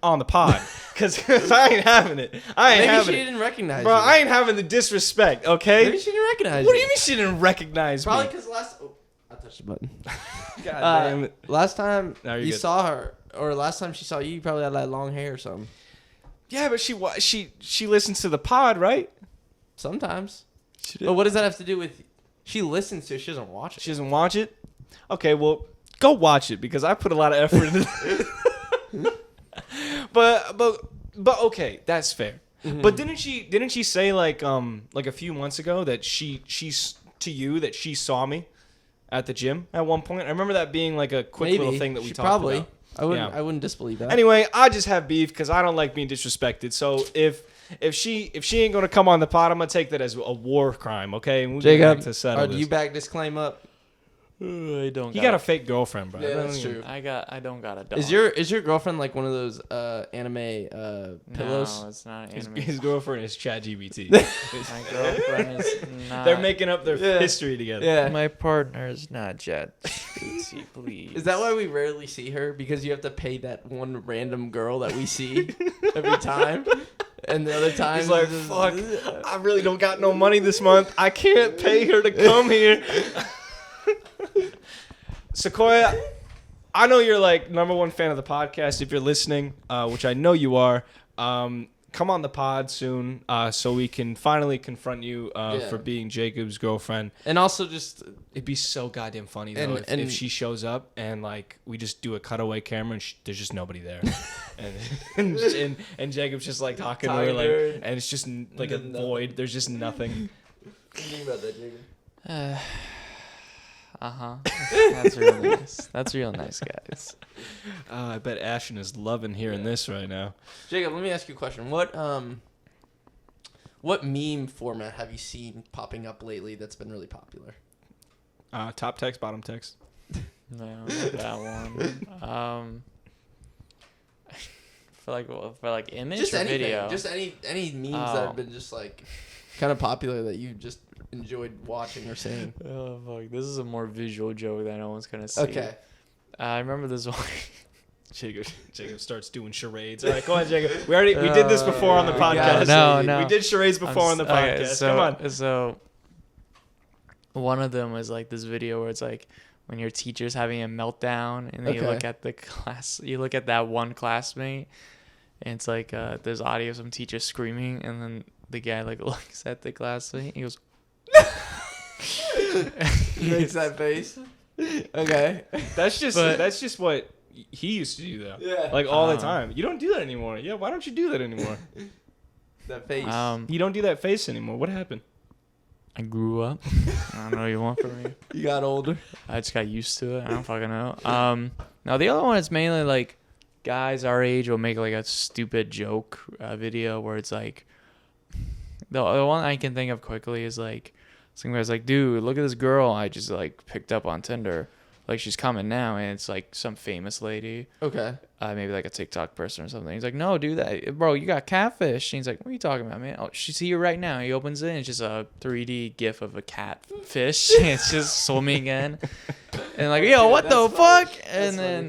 on the pod, cause I ain't having it. Maybe she didn't recognize bro. you. I ain't having the disrespect. Okay. Maybe she didn't recognize What you. do you mean she didn't recognize Probably me? because I touched the button. God damn it. Last time No, you're you good. saw her, or last time she saw you, you probably had like long hair or something. Yeah, but she listens to the pod, right? Sometimes. She did. But what does that have to do with? She listens to it. She doesn't watch it. She doesn't watch it. Okay, well, go watch it because I put a lot of effort into it. But okay, that's fair. Mm-hmm. But didn't she say like a few months ago that she's to you that she saw me at the gym at one point? I remember that being like a quick little thing that we She talked probably. about. I wouldn't disbelieve that. Anyway, I just have beef because I don't like being disrespected. So if she ain't gonna come on the pod, I'm gonna take that as a war crime. Okay, and we'll get back Jacob, to settle do this. you back this claim up? I don't. He got a fake girlfriend, bro. Yeah, that's true. I don't got a dog. Is your girlfriend like one of those anime pillows? No, it's not anime. His girlfriend is ChatGBT. My girlfriend is not. They're making up their Yeah. history together. Yeah. My partner is not ChatGPT, please. Is that why we rarely see her? Because you have to pay that one random girl that we see every time, and the other time He's like, fuck, I really don't got no money this month. I can't pay her to come here. Sequoia, I know you're like #1 fan of the podcast. If you're listening, which I know you are, come on the pod soon so we can finally confront you for being Jacob's girlfriend. And also just It'd be so goddamn funny though if she shows up and like we just do a cutaway camera and there's just nobody there, and Jacob's just like talking to her like, and it's just like a void. There's just nothing. think about that, Jacob. That's real nice. That's real nice, guys. I bet Ashton is loving hearing this right now. Jacob, let me ask you a question. What meme format have you seen popping up lately that's been really popular? Top text, bottom text. No, not that one. For like image Just or anything. video. Just any memes that have been just like kind of popular that you just enjoyed watching or seeing. Oh fuck! This is a more visual joke that no one's gonna see. Okay. I remember this one. Jacob starts doing charades. All right, go ahead, Jacob. We did this before on the podcast. No. We did charades before on the podcast. Okay, so, Come on. So one of them was like this video where it's like when your teacher's having a meltdown and then you look at the class, you look at that one classmate, and it's like there's audio of some teacher screaming, and then the guy like looks at the classmate, he goes. He makes that face. Okay. That's just what he used to do that. Yeah. Like all the time. You don't do that anymore. Yeah, why don't you do that anymore? That face. You don't do that face anymore. What happened? I grew up. I don't know what you want from me. You got older. I just got used to it. I don't fucking know. Now the other one is mainly like guys our age will make like a stupid joke video where it's like the one I can think of quickly is like some guy's like, dude, look at this girl I just like picked up on Tinder. Like she's coming now, and it's like some famous lady. Okay. Maybe like a TikTok person or something. He's like, no, do that, bro. You got catfish. And he's like, what are you talking about, man? Oh, she's here right now. He opens it, and it's just a 3D GIF of a catfish. It's just swimming in, and like, yo, what the fuck? And then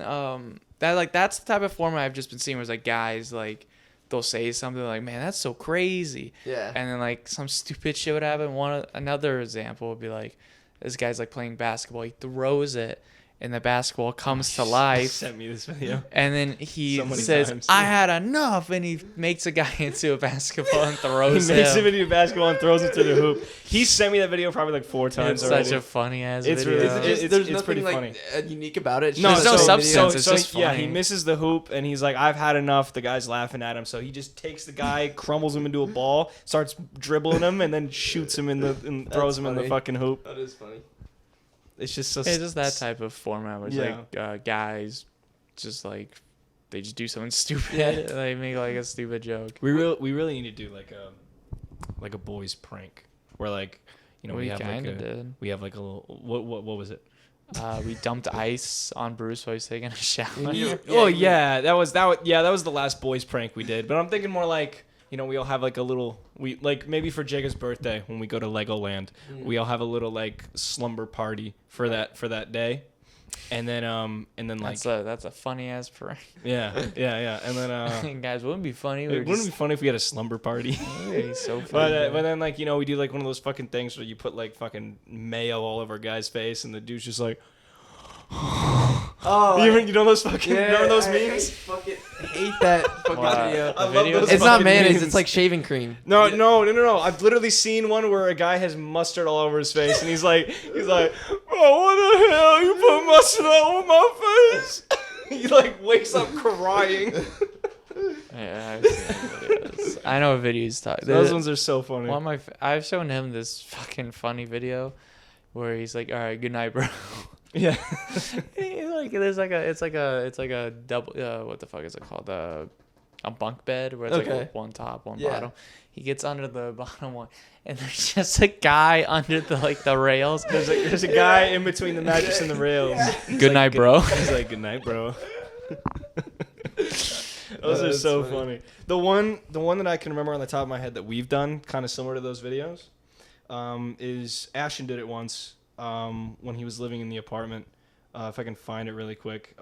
that's the type of format I've just been seeing, where it's like guys like they'll say something like, man, that's so crazy. Yeah. And then like some stupid shit would happen. Another example would be like, this guy's like playing basketball. He throws it, and the basketball comes to life. Sent me this video. And then he So many says, times. I had enough. And he makes a guy into a basketball and throws He makes him. him into basketball and throws it to the hoop. He sent me that video probably like 4 times It's already. such a funny ass It's video. really- There's it's nothing pretty like funny. unique about it. It's No, There's no just substance. It's just yeah, funny. he misses the hoop and he's like, I've had enough. The guy's laughing at him, so he just takes the guy, crumbles him into a ball, starts dribbling him, and then shoots him and throws him in the funny. fucking hoop. That is funny. It's just so. It's just that type of format where it's Yeah. like guys just like, they just do something stupid. Yeah. They make like a stupid joke. We really need to do like a boys prank where like, you know, We we have like kinda a did. we have like a little what was it? We dumped ice on Bruce while he's taking a shower. Yeah. Oh yeah, that was the last boys prank we did. But I'm thinking more like, you know, we all have like a little, we like maybe for Jacob's birthday when we go to Legoland, we all have a little like slumber party for that day, and then like That's a funny ass prank. yeah, and then Guys, wouldn't it be funny? it wouldn't be funny if we had a slumber party. He's so funny. But then like, you know, we do like one of those fucking things where you put like fucking mayo all over a guy's face and the dude's just like. Oh, You know those fucking remember those I memes? fucking hate that fucking Wow. video. I love Video? those It's not fucking mayonnaise. memes. It's like shaving cream. No. I've literally seen one where a guy has mustard all over his face, and he's like, "Oh, what the hell? You put mustard all over my face?" He like wakes up crying. Yeah, I've seen videos. I know what videos talk. Those ones are so funny. One of I've shown him this fucking funny video where he's like, "All right, good night, bro." Yeah. Like it's like a double. What the fuck is it called? A bunk bed where it's Okay. like one top, one Yeah. bottom. He gets under the bottom one, and there's just a guy under the rails. There's a guy in between the mattress and the rails. He's Good night, bro. He's like, "Good night, bro." Those are That's so funny. funny. The one that I can remember on the top of my head that we've done, kind of similar to those videos, is Ashton did it once when he was living in the apartment. If I can find it really quick.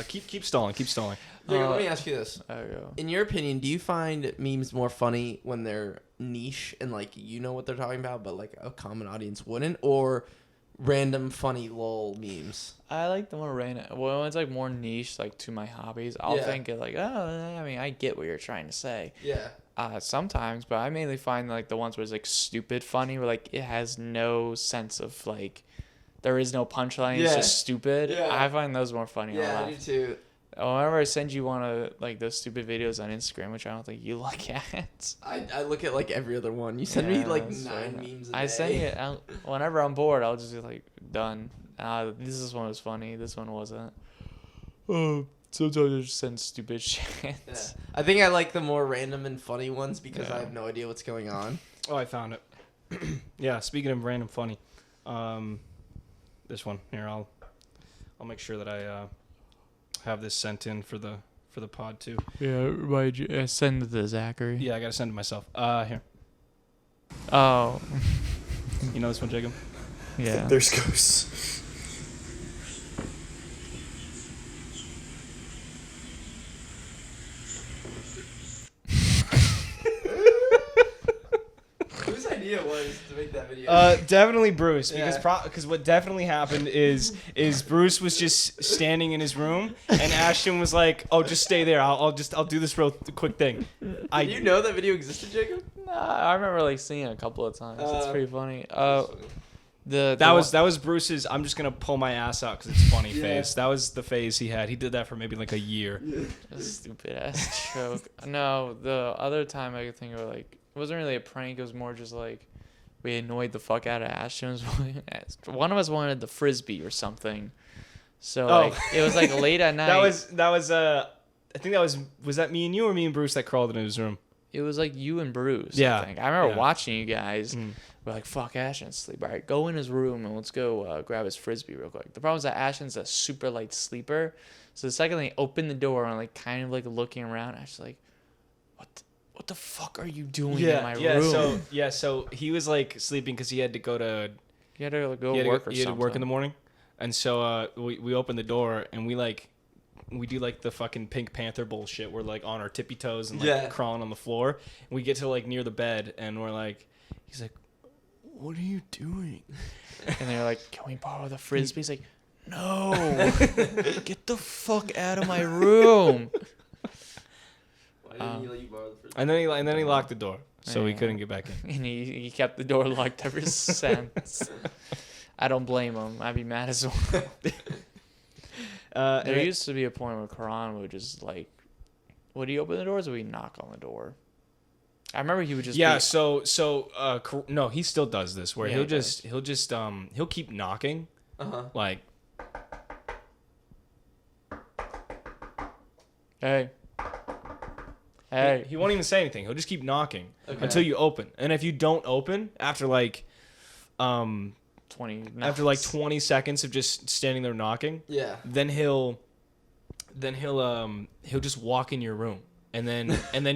Keep stalling. Jacob, let me ask you this. There you go. In your opinion, do you find memes more funny when they're niche and like you know what they're talking about, but like a common audience wouldn't, or random funny lol memes? I like the more random. Well, it's like more niche, like to my hobbies. I'll Yeah. think it like, oh, I mean, I get what you're trying to say. Yeah. Sometimes, but I mainly find like the ones where it's like stupid funny, where like it has no sense of like, there is no punchline. It's Yeah. just stupid. Yeah. I find those more funny. I'll Yeah, I do laugh. too. Whenever I send you one of like those stupid videos on Instagram, which I don't think you look at. I look at like every other one. You send me Yeah, like that's 9 right. memes a I day. send you whenever I'm bored. I'll just be like, done. This one was funny. This one wasn't. Sometimes I just send stupid shit. Yeah. I think I like the more random and funny ones because Yeah. I have no idea what's going on. Oh, I found it. Yeah. Speaking of random funny, this one here. I'll make sure that I have this sent in for the pod too. Yeah, remind you. Send it to Zachary. Yeah, I gotta send it myself. Here. Oh. You know this one, Jacob? Yeah. There's ghosts. Whose idea was to make that video? Definitely Bruce, because Yeah. because what definitely happened is Bruce was just standing in his room, and Ashton was like, "Oh, just stay there. I'll do this real quick thing." Did you know that video existed, Jacob? Nah, I remember like seeing it a couple of times. It's pretty funny. That was Bruce's. I'm just gonna pull my ass out because it's funny phase. That was the phase he had. He did that for maybe like a year. Stupid ass joke. No, the other time I could think of, like, it wasn't really a prank. It was more just like we annoyed the fuck out of Ashton. One of us wanted the frisbee or something. So like, it was like late at night. that was I think that was that me and you or me and Bruce that crawled into his room? It was like you and Bruce. Yeah. I think. I remember watching you guys. We're like, fuck, Ashton's asleep. All right, go in his room and let's go grab his frisbee real quick. The problem is that Ashton's a super light sleeper. So the second they open the door and like kind of like looking around, Ashton's like, what the fuck are you doing in my room? So he was like sleeping because he had to go to work or something. He had to work in the morning. And so we opened the door and we do like the fucking Pink Panther bullshit. We're like on our tippy toes and like crawling on the floor. And we get to like near the bed and we're like, he's like, what are you doing? And they're like, can we borrow the frisbee? He's like, no, get the fuck out of my room. Why didn't he let you borrow the frisbee? And then he locked the door, so we couldn't get back in. And he kept the door locked ever since. I don't blame him. I'd be mad as well. There used to be a point where Karan would just like, would he open the doors or would he knock on the door? I remember he would just no, he still does this where he'll keep knocking. Like, hey. He won't even say anything. He'll just keep knocking until you open. And if you don't open after like 20 seconds of just standing there knocking, then he'll just walk in your room and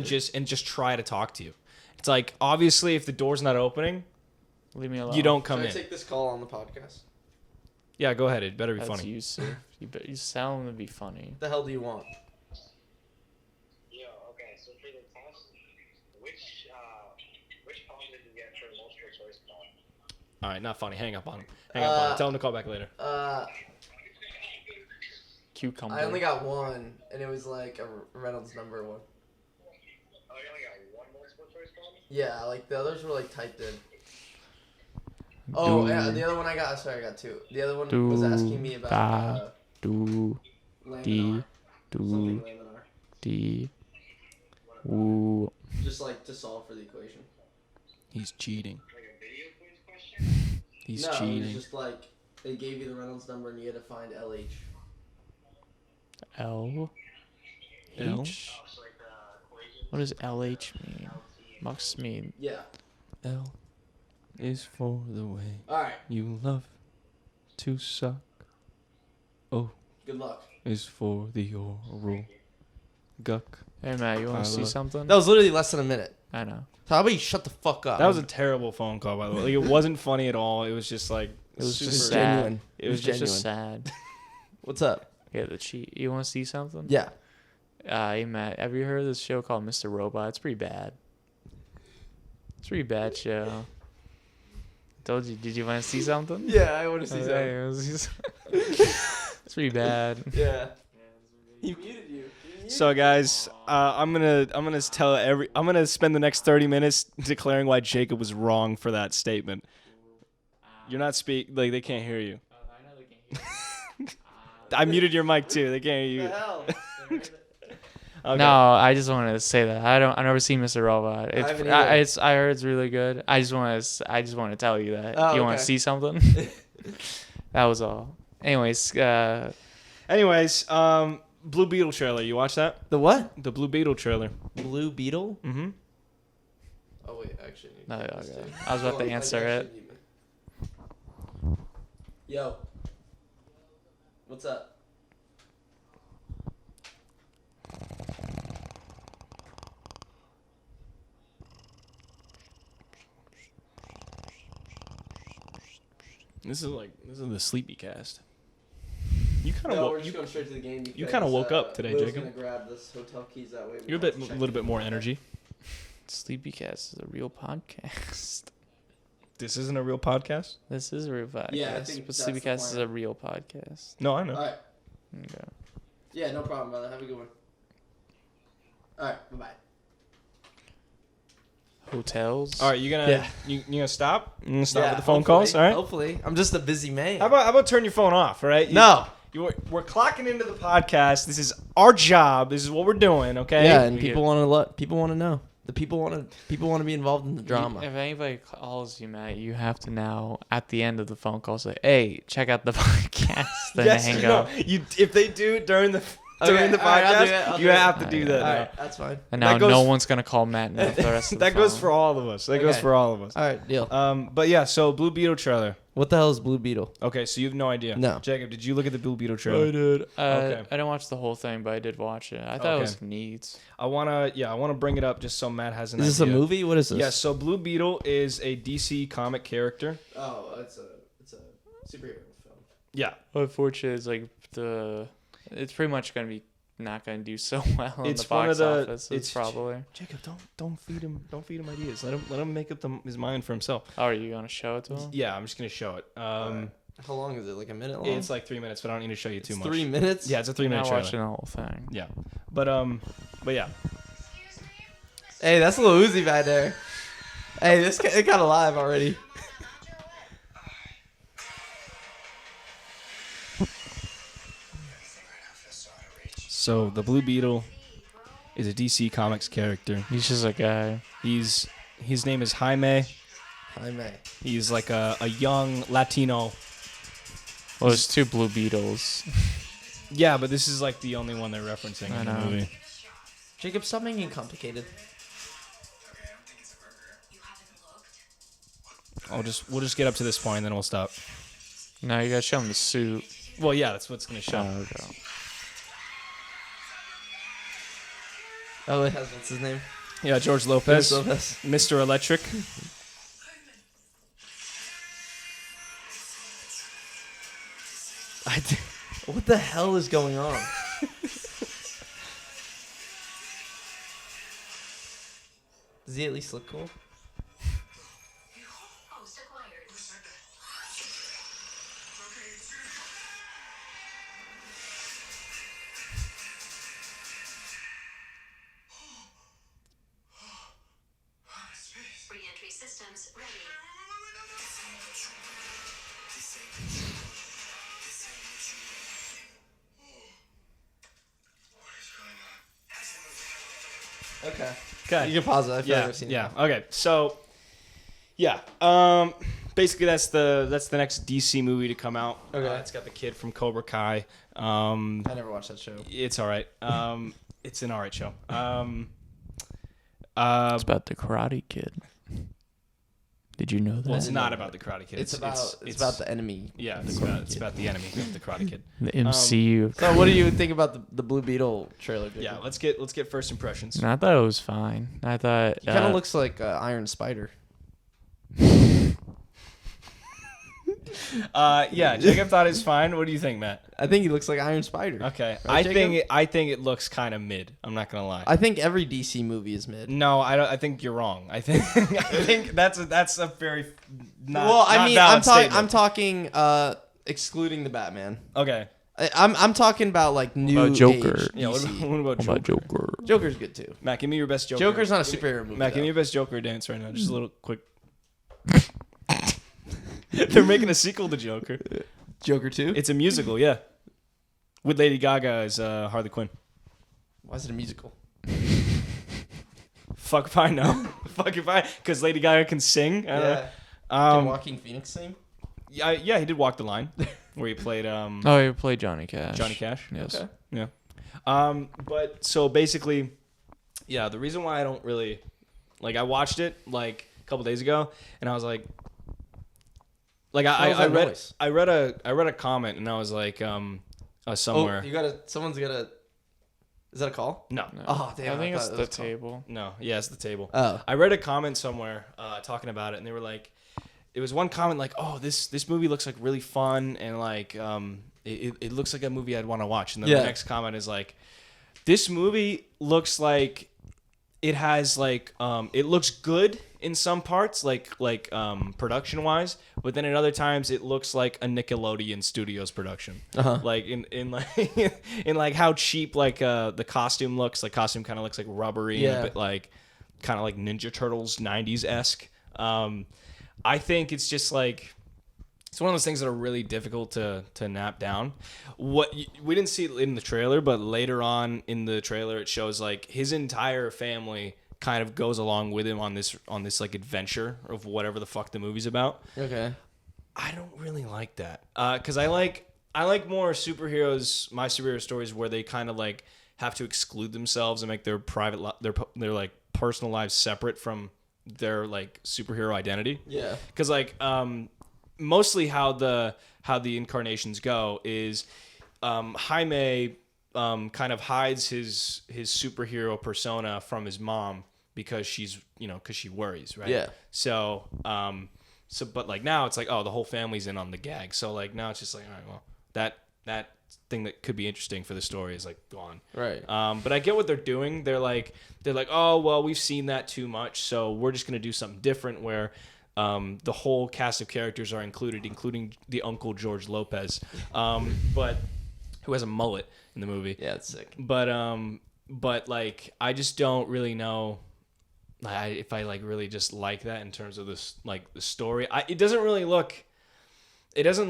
just try to talk to you. It's like, obviously if the door's not opening, leave me alone. You don't come Should in. I take this call on the podcast? Yeah, go ahead. It better be That's funny. You, sir. You sound him to be funny. What the hell do you want? Yo, okay, so for the test, which problem did you get for multiple choice problem? All right, not funny. Hang up on him. Tell him to call back later. Cucumber. I only got one, and it was like a Reynolds number one. Oh, you only got one multiple choice problem? Yeah, like the others were like typed in. Oh, yeah, the other one I got two. The other one was asking me about laminar. Something laminar. Just like to solve for the equation. He's cheating. Like a video quiz question? He's No, cheating. it was just like they gave you the Reynolds number and you had to find LH. L? H? Oh, so like the equation? What does LH mean? Must mean. Yeah. L is for the way Alright. you love to suck. O Good luck. is for the oral guck. Hey, Matt, you want to see something? That was literally less than a minute. I know. So how about you shut the fuck up? That was a terrible phone call, by the way. Like, it wasn't funny at all. It was just like It was super just genuine. sad. It was genuine. just sad. What's up? Yeah, the cheat. You want to see something? Yeah. Hey, Matt, have you heard of this show called Mr. Robot? It's pretty bad. It's a pretty bad show. Told you. Did you want to see something? Yeah, I want to see It's pretty bad. Yeah. He muted you. So guys, I'm gonna spend the next 30 minutes declaring why Jacob was wrong for that statement. You're not they can't hear you. I muted your mic too. They can't hear you. What the hell? Okay. No, I just wanted to say that I've never seen Mr. Robot. I haven't either. I heard it's really good. I just want to tell you that. Oh, You want okay. to see something? That was all. Anyways, Blue Beetle trailer. You watch that? The what? The Blue Beetle trailer. Blue Beetle? Mm-hmm. Oh wait, actually. No, okay. I was about to answer it. Yo. What's up? This is the sleepy cast. You kind of No, we're just going straight to the game. You kinda woke up today, Will's Jacob. Gonna grab this hotel keys that way. You're a little bit more energy. Sleepycast is a real podcast. This isn't a real podcast. This is a real podcast. Yeah, I think but that's the Sleepycast is plan. a real podcast. No, I know. All right. Okay. Yeah, no problem, brother. Have a good one. All right. Bye-bye. hotels. All right, you gonna stop? You gonna stop with the phone hopefully, calls? All right. Hopefully, I'm just a busy man. How about turn your phone off? All right. No. We're clocking into the podcast. This is our job. This is what we're doing. Okay. Yeah, and people want to know. The people want to be involved in the drama. If anybody calls you, Matt, you have to now at the end of the phone call say, "Hey, check out the podcast." Then hang up. If they do it during the podcast, I'll do you it. have to do that. All now. right, that's fine. And now That goes- no one's gonna call Matt now for the rest of the That goes phone. for all of us. That goes Okay. for all of us. All right, deal. But yeah, so Blue Beetle trailer. What the hell is Blue Beetle? Okay, so you have no idea. No. Jacob, did you look at the Blue Beetle trailer? I did. Okay. I didn't watch the whole thing, but I did watch it. I thought it was neat. I wanna bring it up just so Matt has an Is idea. this a movie? What is this? Yes. So Blue Beetle is a DC comic character. Oh, it's a superhero film. Yeah. Unfortunately, it's like it's pretty much gonna be not gonna do so well in It's the one box of the- office. it's- Probably. Jacob, don't feed him ideas. Let him make up his mind for himself. Oh, are you gonna show it to him? Yeah, I'm just gonna show it. How long is it? Like a minute long? It's like 3 minutes, but I don't need to show you too much. 3 minutes? Yeah, it's a I'm 3-minute not trailer. watching the whole thing. Yeah, but yeah. Hey, that's a little Uzi back there. Hey, it got alive already. So the Blue Beetle is a DC Comics character. He's just a guy. His name is Jaime. Jaime. He's like a young Latino. Well, there's two Blue Beetles. Yeah, but this is like the only one they're referencing I in the know. movie. Jacob, stop making it complicated. We'll just get up to this point and then we'll stop. No, you gotta show him the suit. Well, yeah, that's what's gonna show. Oh, okay. Oh, it has, what's his name? Yeah, George Lopez, Lopez. Mr. Electric. What the hell is going on? Does he at least look cool? Re-entry systems ready. Okay. Okay. You can pause it. I feel like Yeah. I've seen Yeah. it. Okay. So, yeah. Basically, that's the next DC movie to come out. Okay. It's got the kid from Cobra Kai. I never watched that show. It's all right. It's an all right show. It's about the Karate Kid. Did you know that? Well, it's not about the Karate Kid. It's about the enemy. Yeah, the it's Karate about the enemy, the Karate Kid. The MCU. of So, what do you think about the Blue Beetle trailer? Jacob? Yeah, let's get first impressions. No, I thought it was fine. I thought He kind of looks like Iron Spider. Yeah, Jacob thought it was fine. What do you think, Matt? I think he looks like Iron Spider. Okay, Right, Jacob? I think it looks kind of mid. I'm not gonna lie. I think every DC movie is mid. No, I don't. I think you're wrong. I think that's a very not. Well, I not mean, valid I'm statement. talking excluding the Batman. Okay. I'm talking about like new about Joker? age Yeah. What DC. about What about Joker? Joker? Joker's good too. Matt, give me your best Joker. Joker's not a superhero movie. Matt, give me though. your best Joker dance right now. Just a little quick. They're making a sequel to Joker. Joker 2? It's a musical, yeah. With Lady Gaga as Harley Quinn. Why is it a musical? Fuck if I know. Fuck if I, because Lady Gaga can sing. I don't know. Can Joaquin Phoenix sing? Yeah, he did Walk the Line, where he played Oh, you played Johnny Cash. Johnny Cash. Yes. Okay. Yeah. But so basically, yeah, the reason why I don't really like, I watched it like a couple days ago, and I was like I read a comment, and I was like somewhere. Oh, someone's gotta. Is that a call? No. No. Oh, damn. I think it's thought it the was a call. table. No, yeah, it's the table. Oh. I read a comment somewhere talking about it, and they were like, it was one comment like, "Oh, this movie looks like really fun, and like it looks like a movie I'd want to watch." And then Yeah. the next comment is like, "This movie looks like it has like it looks good in some parts, like production wise, but then at other times it looks like a Nickelodeon Studios production, like in like in like how cheap like the costume looks. Like costume kind of looks like rubbery, Yeah. and a bit like kind of like Ninja Turtles 90s esque. I think it's just like it's one of those things that are really difficult to nap down. We didn't see it in the trailer, but later on in the trailer it shows like his entire family kind of goes along with him on this like adventure of whatever the fuck the movie's about. Okay. I don't really like that because I like more superheroes, my superhero stories where they kind of like have to exclude themselves and make their private their like personal lives separate from their like superhero identity. Yeah. Because like mostly how the incarnations go is Jaime kind of hides his superhero persona from his mom because she worries, right? Yeah. So but like now it's like, oh, the whole family's in on the gag. So like now it's just like, all right, well, that thing that could be interesting for the story is like gone. Right. But I get what they're doing. They're like, oh, well, we've seen that too much, so we're just gonna do something different where the whole cast of characters are included, including the Uncle George Lopez, but who has a mullet in the movie. Yeah, it's sick. But like I just don't really know if I like really just like that in terms of this like the story. It doesn't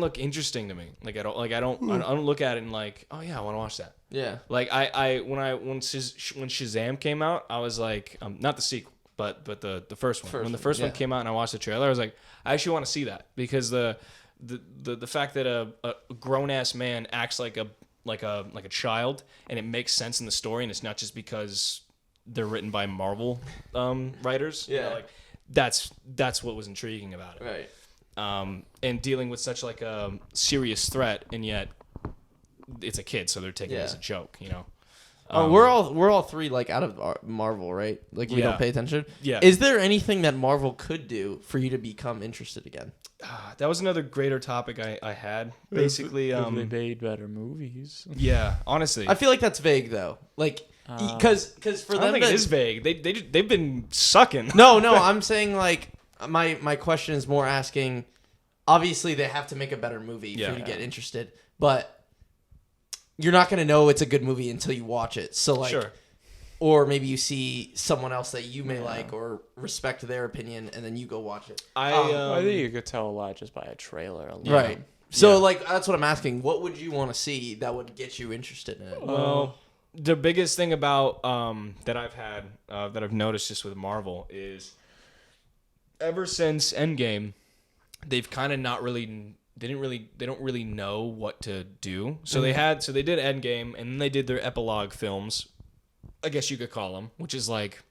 look interesting to me. Like I don't look at it and like, oh yeah, I want to watch that. Yeah. Like when Shazam came out, I was like, not the sequel, but the first one. When the first one came out and I watched the trailer, I was like, I actually want to see that because the fact that a grown ass man acts like a child and it makes sense in the story and it's not just because they're written by Marvel writers. Yeah. You know, like that's what was intriguing about it. Right. And dealing with such like a serious threat, and yet it's a kid, so they're taking it as a joke, you know. We're all three like out of Marvel, right? Like we don't pay attention. Yeah. Is there anything that Marvel could do for you to become interested again? That was another greater topic I had. Basically, If they made better movies. yeah. Honestly, I feel like that's vague though. Like, because for I them don't think it is vague. They've been sucking. No, I'm saying like my question is more asking. Obviously, they have to make a better movie for you to get interested, but you're not going to know it's a good movie until you watch it. So like, Sure. Or maybe you see someone else that you may like or respect their opinion, and then you go watch it. I think you could tell a lot just by a trailer alone. Right. So like that's what I'm asking. What would you want to see that would get you interested in it? Well, the biggest thing about that I've had that I've noticed just with Marvel is ever since Endgame, they've kind of they don't really know what to do. So they did Endgame, and then they did their epilogue films, I guess you could call them, which is like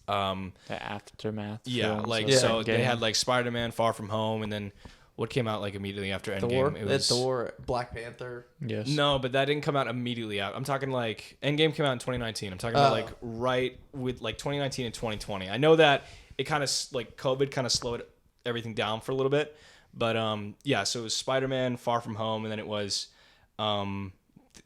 The aftermath. yeah, films like of so Endgame. they had like Spider-Man Far From Home, and then what came out like immediately after Endgame? Thor, Black Panther. Yes. No, but that didn't come out immediately out. I'm talking like Endgame came out in 2019. I'm talking about like right with like 2019 and 2020. I know that it kind of like COVID kind of slowed everything down for a little bit, but yeah. So it was Spider-Man, Far From Home, and then it was,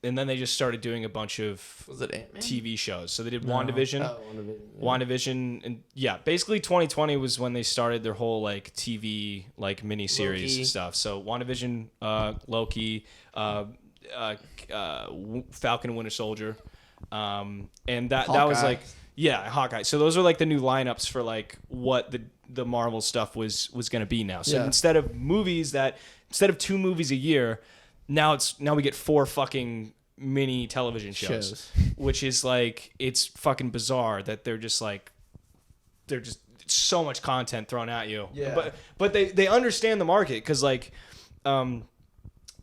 and then they just started doing a bunch of Was it Ant-Man? TV shows. So they did WandaVision. Oh, WandaVision. Yeah. WandaVision, and yeah, basically 2020 was when they started their whole like TV like miniseries Loki. stuff. So WandaVision, Loki, Falcon and Winter Soldier, and that was Hawkeye. like Hawkeye. So those are like the new lineups for like what the Marvel stuff was going to be now. So Yeah. instead of 2 movies a year, now we get 4 fucking mini television shows. Which is like, it's fucking bizarre that they're just so much content thrown at you. Yeah. But they understand the market because like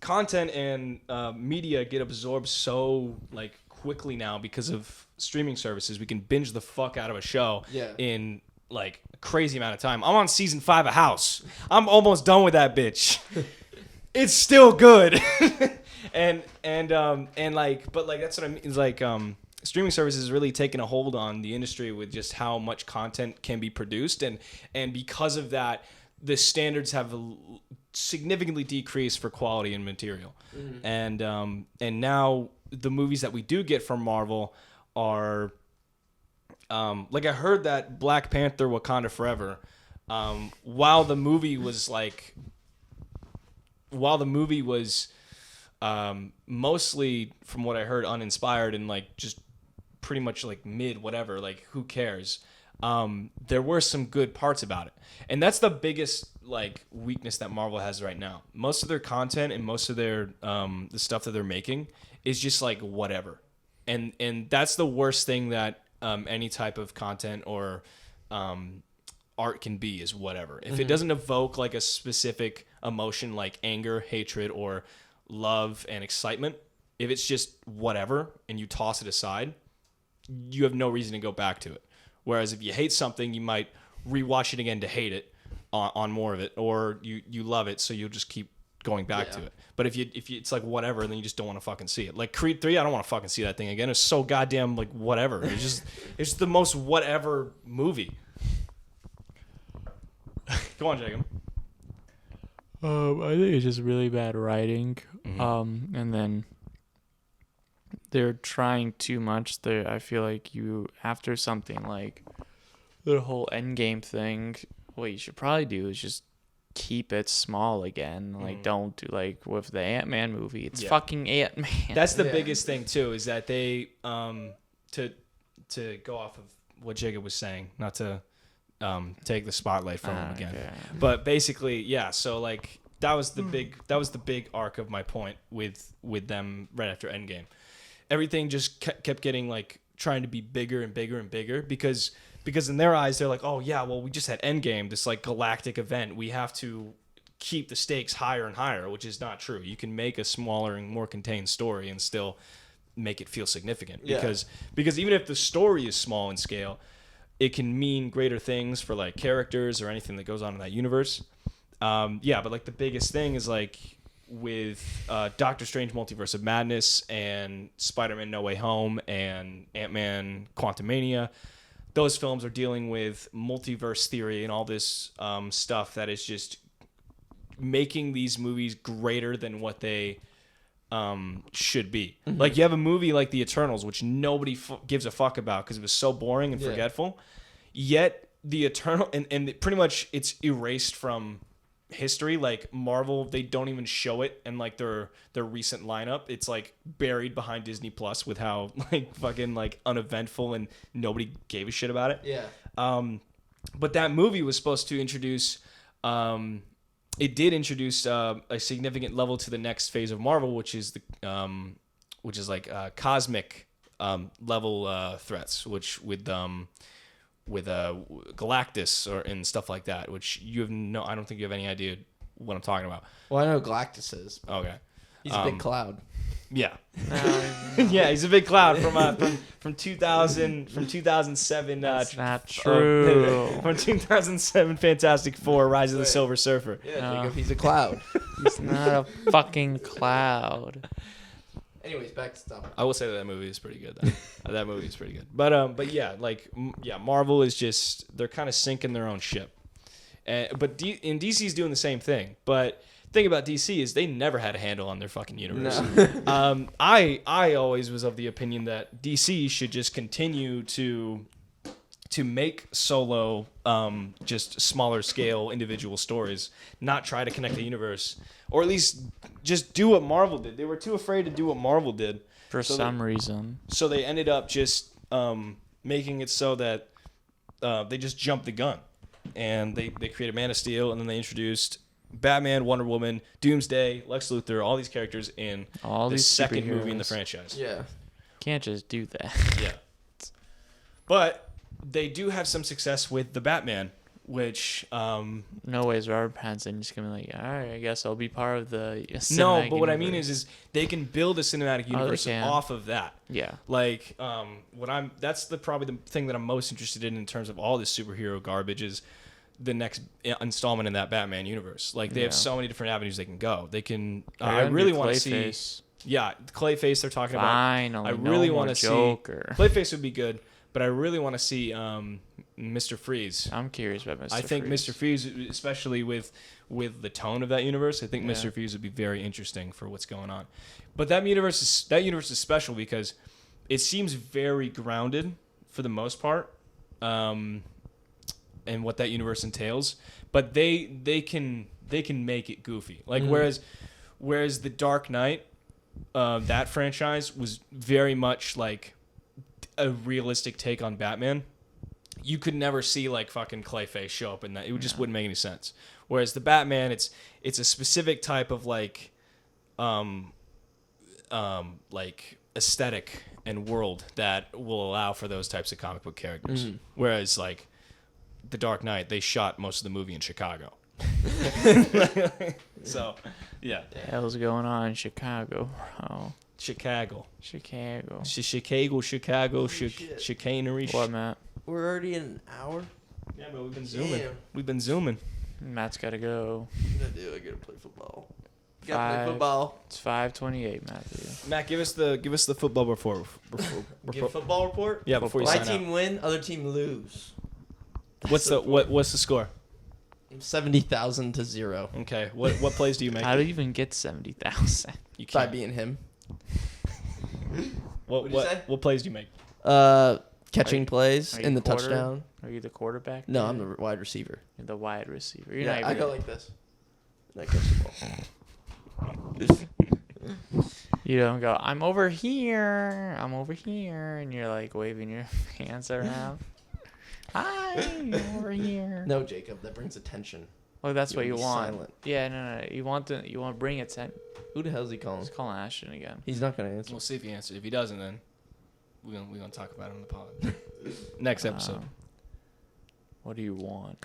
content and media get absorbed so like quickly now because of streaming services. We can binge the fuck out of a show in like a crazy amount of time. I'm on season 5 of House. I'm almost done with that bitch. It's still good. and like, but like, that's what I mean. It's like, streaming services is really taking a hold on the industry with just how much content can be produced. And because of that, the standards have significantly decreased for quality and material. Mm-hmm. And now the movies that we do get from Marvel are, like I heard that Black Panther Wakanda Forever, while the movie was mostly, from what I heard, uninspired and like just pretty much like mid whatever, like who cares, there were some good parts about it. And that's the biggest like weakness that Marvel has right now. Most of their content and most of their the stuff that they're making is just like whatever. And that's the worst thing that any type of content or art can be, is whatever. If it doesn't evoke like a specific emotion like anger, hatred, or love and excitement, if it's just whatever and you toss it aside, you have no reason to go back to it. Whereas if you hate something, you might rewatch it again to hate it on more of it, or you love it, so you'll just keep going back to it. But if you it's like whatever, then you just don't want to fucking see it. Like Creed 3, I don't want to fucking see that thing again. It's so goddamn like whatever. It's the most whatever movie. Go on, Jacob. I think it's just really bad writing. And then they're trying too much. I feel like after something like the whole Endgame thing, what you should probably do is just keep it small again. Like, don't do like with the Ant-Man movie. It's fucking Ant-Man. That's the biggest thing too, is that they to go off of what Jacob was saying, not to take the spotlight from him again. Okay. But basically, yeah, so like that was the big arc of my point with them right after Endgame. Everything just kept getting like trying to be bigger and bigger and bigger because in their eyes they're like, oh yeah, well we just had Endgame, this like galactic event. We have to keep the stakes higher and higher, which is not true. You can make a smaller and more contained story and still make it feel significant. Because even if the story is small in scale, it can mean greater things for like characters or anything that goes on in that universe. But like the biggest thing is like with Doctor Strange Multiverse of Madness and Spider-Man No Way Home and Ant-Man Quantumania, those films are dealing with multiverse theory and all this stuff that is just making these movies greater than what they should be. Like you have a movie like The Eternals, which nobody gives a fuck about because it was so boring and forgetful, yet The Eternal and pretty much it's erased from history. Like Marvel, they don't even show it, and like their recent lineup, it's like buried behind Disney Plus with how like fucking like uneventful and nobody gave a shit about it. But that movie was supposed to introduce it did introduce a significant level to the next phase of Marvel, which is cosmic level threats, which with Galactus and stuff like that, which I don't think you have any idea what I'm talking about. Well, I know who Galactus is. Okay. He's a big cloud. Yeah. Yeah, he's a big cloud from 2007. That's not true. From 2007 Fantastic Four, Rise of the Silver Surfer. Yeah, Jacob, he's a cloud. He's not a fucking cloud. Anyways, back to stuff. I will say that movie is pretty good. That movie is pretty good. But yeah, Marvel is just, they're kind of sinking their own ship. But DC's doing the same thing. But the thing about DC is they never had a handle on their fucking universe. No. I always was of the opinion that DC should just continue to make solo, just smaller scale individual stories, not try to connect the universe, or at least just do what Marvel did. They were too afraid to do what Marvel did for some reason. So they ended up just making it so that they just jumped the gun, and they created Man of Steel, and then they introduced Batman, Wonder Woman, Doomsday, Lex Luthor, all these characters in the second movie in the franchise. Yeah. Can't just do that. Yeah. But they do have some success with the Batman, which no ways Robert Pattinson just gonna be like, all right, I guess I'll be part of the cinematic no, but what universe. I mean is they can build a cinematic universe off of that. Yeah. Like that's probably the thing that I'm most interested in terms of all this superhero garbage is the next installment in that Batman universe. Like they have so many different avenues they can go. They can I really want to see Clayface they're talking about. I really want to see Clayface would be good. But I really want to see Mr. Freeze. I'm curious about Mr. Freeze. I think Mr. Freeze, especially with the tone of that universe, I think Mr. Freeze would be very interesting for what's going on. But that universe is special because it seems very grounded for the most part, and what that universe entails. But they can make it goofy. Like whereas the Dark Knight, that franchise was very much like a realistic take on Batman. you could never see like fucking Clayface show up in that. It just wouldn't make any sense. Whereas the Batman, it's a specific type of like aesthetic and world that will allow for those types of comic book characters. Whereas like the Dark Knight, they shot most of the movie in Chicago. So, yeah. The hell's going on in Chicago, bro? Chicago. Chicago. Chicanery. What, Matt? We're already in an hour. Yeah, but we've been zooming. Matt's got to go. I gotta play football. Gotta play football. It's 5:28, Matthew. Matt, give us the football report. Give football report. Yeah, before you My sign out. team win, other team lose. What's the score? 70,000 to 0. Okay. What plays do you make? How do you even get 70,000? You By can't. being him. What What'd you say? what plays do you make? Catching plays are you in the quarter? touchdown. Are you the quarterback? No, I'm the wide receiver. You're the wide receiver. You're Yeah, not I even, go like this. And I catch the ball. You don't go, I'm over here, and you're like waving your hands around. Hi, I'm over here. No, Jacob, that brings attention. Well, that's You what wanna you be want. silent. Yeah, no. You want to bring it. Who the hell is he calling? Let's call Ashton again. He's not gonna answer. We'll see if he answers. If he doesn't, then we're gonna talk about it on the pod. Next episode. What do you want?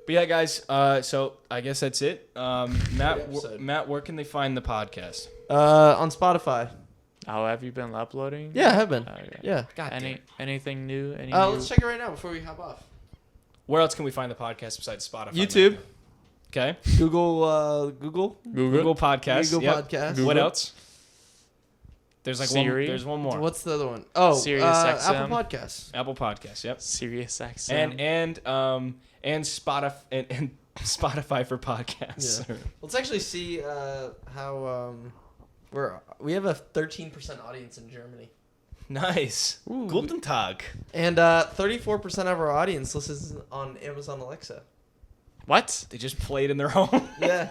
But yeah, guys. So I guess that's it. Matt, episode. Matt, where can they find the podcast? On Spotify. Oh, have you been uploading? Yeah, I have been. Okay. Yeah. God Anything new? Let's check it right now before we hop off. Where else can we find the podcast besides Spotify? YouTube. Okay. Google. Google Podcasts. Google Yep. Podcasts. What else? There's like Siri. There's one more. What's the other one? Oh, Sirius XM. Apple Podcasts. Apple Podcasts. Yep. Sirius XM. And Spotify and Spotify for podcasts. Yeah. Let's actually see how we have a 13% audience in Germany. Nice. Ooh. Guten Tag. And 34% of our audience listens on Amazon Alexa. What? They just played in their home. Yeah.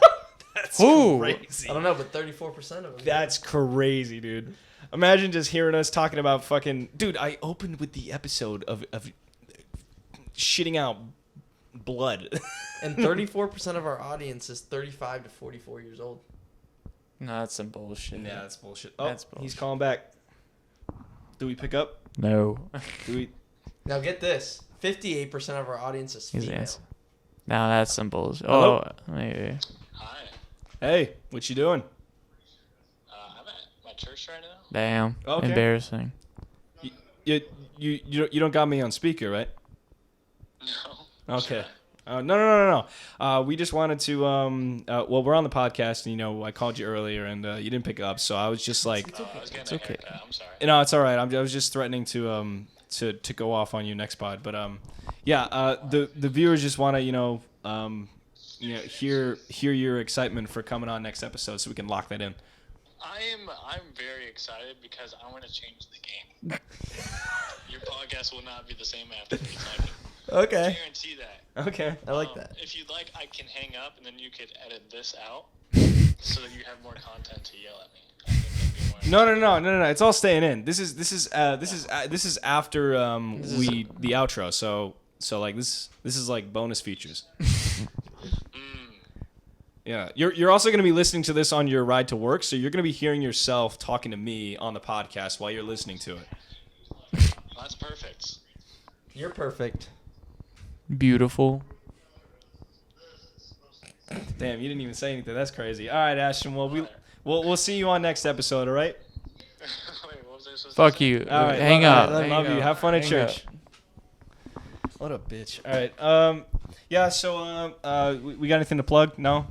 That's Ooh. crazy. I don't know, but 34% of them. That's crazy, dude. Imagine just hearing us talking about fucking... Dude, I opened with the episode of shitting out blood. And 34% of our audience is 35 to 44 years old. No, that's some bullshit. Yeah, that's bullshit. Oh, That's he's bullshit. calling back. Do we pick up? No. Do we... Now get this. 58% of our audience is He's female. answering. No, that's some bullshit. Hello? Oh, maybe. Hi. Hey, what you doing? I'm at my church right now. Damn. Okay. Embarrassing. You don't got me on speaker, right? No. Okay. No. We just wanted to. Well, we're on the podcast, and I called you earlier, and you didn't pick up. So I was just like, I was getting It's a okay. haircut. I'm sorry. no, it's all right. I was just threatening to go off on you next pod, but yeah. The viewers just want to hear your excitement for coming on next episode, so we can lock that in. I'm very excited because I want to change the game. Your podcast will not be the same after me. I Okay. guarantee that. Okay. I like that. If you'd like, I can hang up and then you could edit this out so that you have more content to yell at me. I think that'd be more No. It's all staying in. This is after the outro. So like this is like bonus features. Yeah, you're also going to be listening to this on your ride to work, so you're going to be hearing yourself talking to me on the podcast while you're listening to it. That's perfect. You're perfect. Beautiful. Damn, you didn't even say anything. That's crazy. All right, Ashton. Well, we'll see you on next episode. All right. Wait, what was I supposed Fuck to say? you. All right. Hang all up. right, love you. Have fun at Hang church. What a bitch. All right. Yeah. So we got anything to plug? No.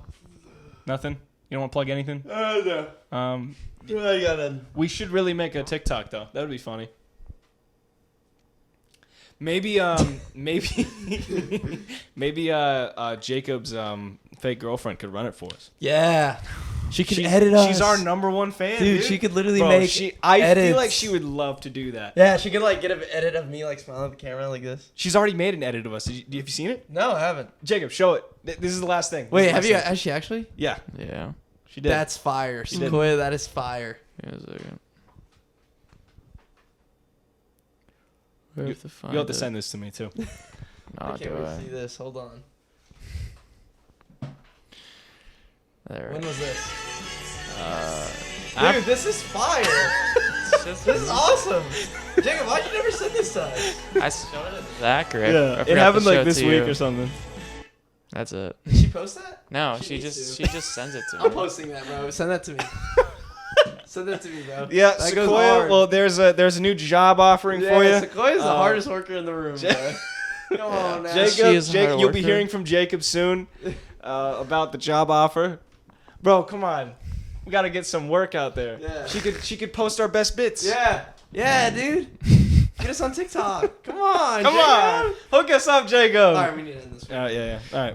Nothing. You don't want to plug anything? No. We should really make a TikTok though. That would be funny. Maybe Jacob's fake girlfriend could run it for us. Yeah. She could edit us. She's our number one fan, Dude, she could literally Bro, make I edits. feel like she would love to do that. Yeah, she could like get an edit of me like smiling at the camera like this. She's already made an edit of us. Have you seen it? No, I haven't. Jacob, show it. This is the last thing. Wait, This is have the you? last thing. Has she actually? Yeah, Yeah. she did. That's fire, She did. Sequoia. That is fire. Give me a second. We have to find You'll have to it. send this to me too. Nah, I can't do wait I? to see this. Hold on. There. When was this? Af- Dude, this is fire. It's just- This is awesome. Jacob, why'd you never send this to us? I showed it to Zack, or I Yeah, forgot it to happened show like it this to week you. or something. That's it. Did she post that? No, She she needs just to. she just sends it to me. I'm posting that, bro. Send that to me. Send that to me, bro. Yeah, That goes Sequoia. hard. Well, there's a new job offering for you. Sequoia's the Uh, hardest worker in the room, bro. Come on now. She is a hard You'll be worker. hearing from Jacob soon about the job offer. Bro, come on. We gotta get some work out there. Yeah. She could post our best bits. Yeah. Yeah, dude. Get us on TikTok. Come on. Come Jacob. on. Hook us up, Jacob. All right, we need to end this. Yeah. All right.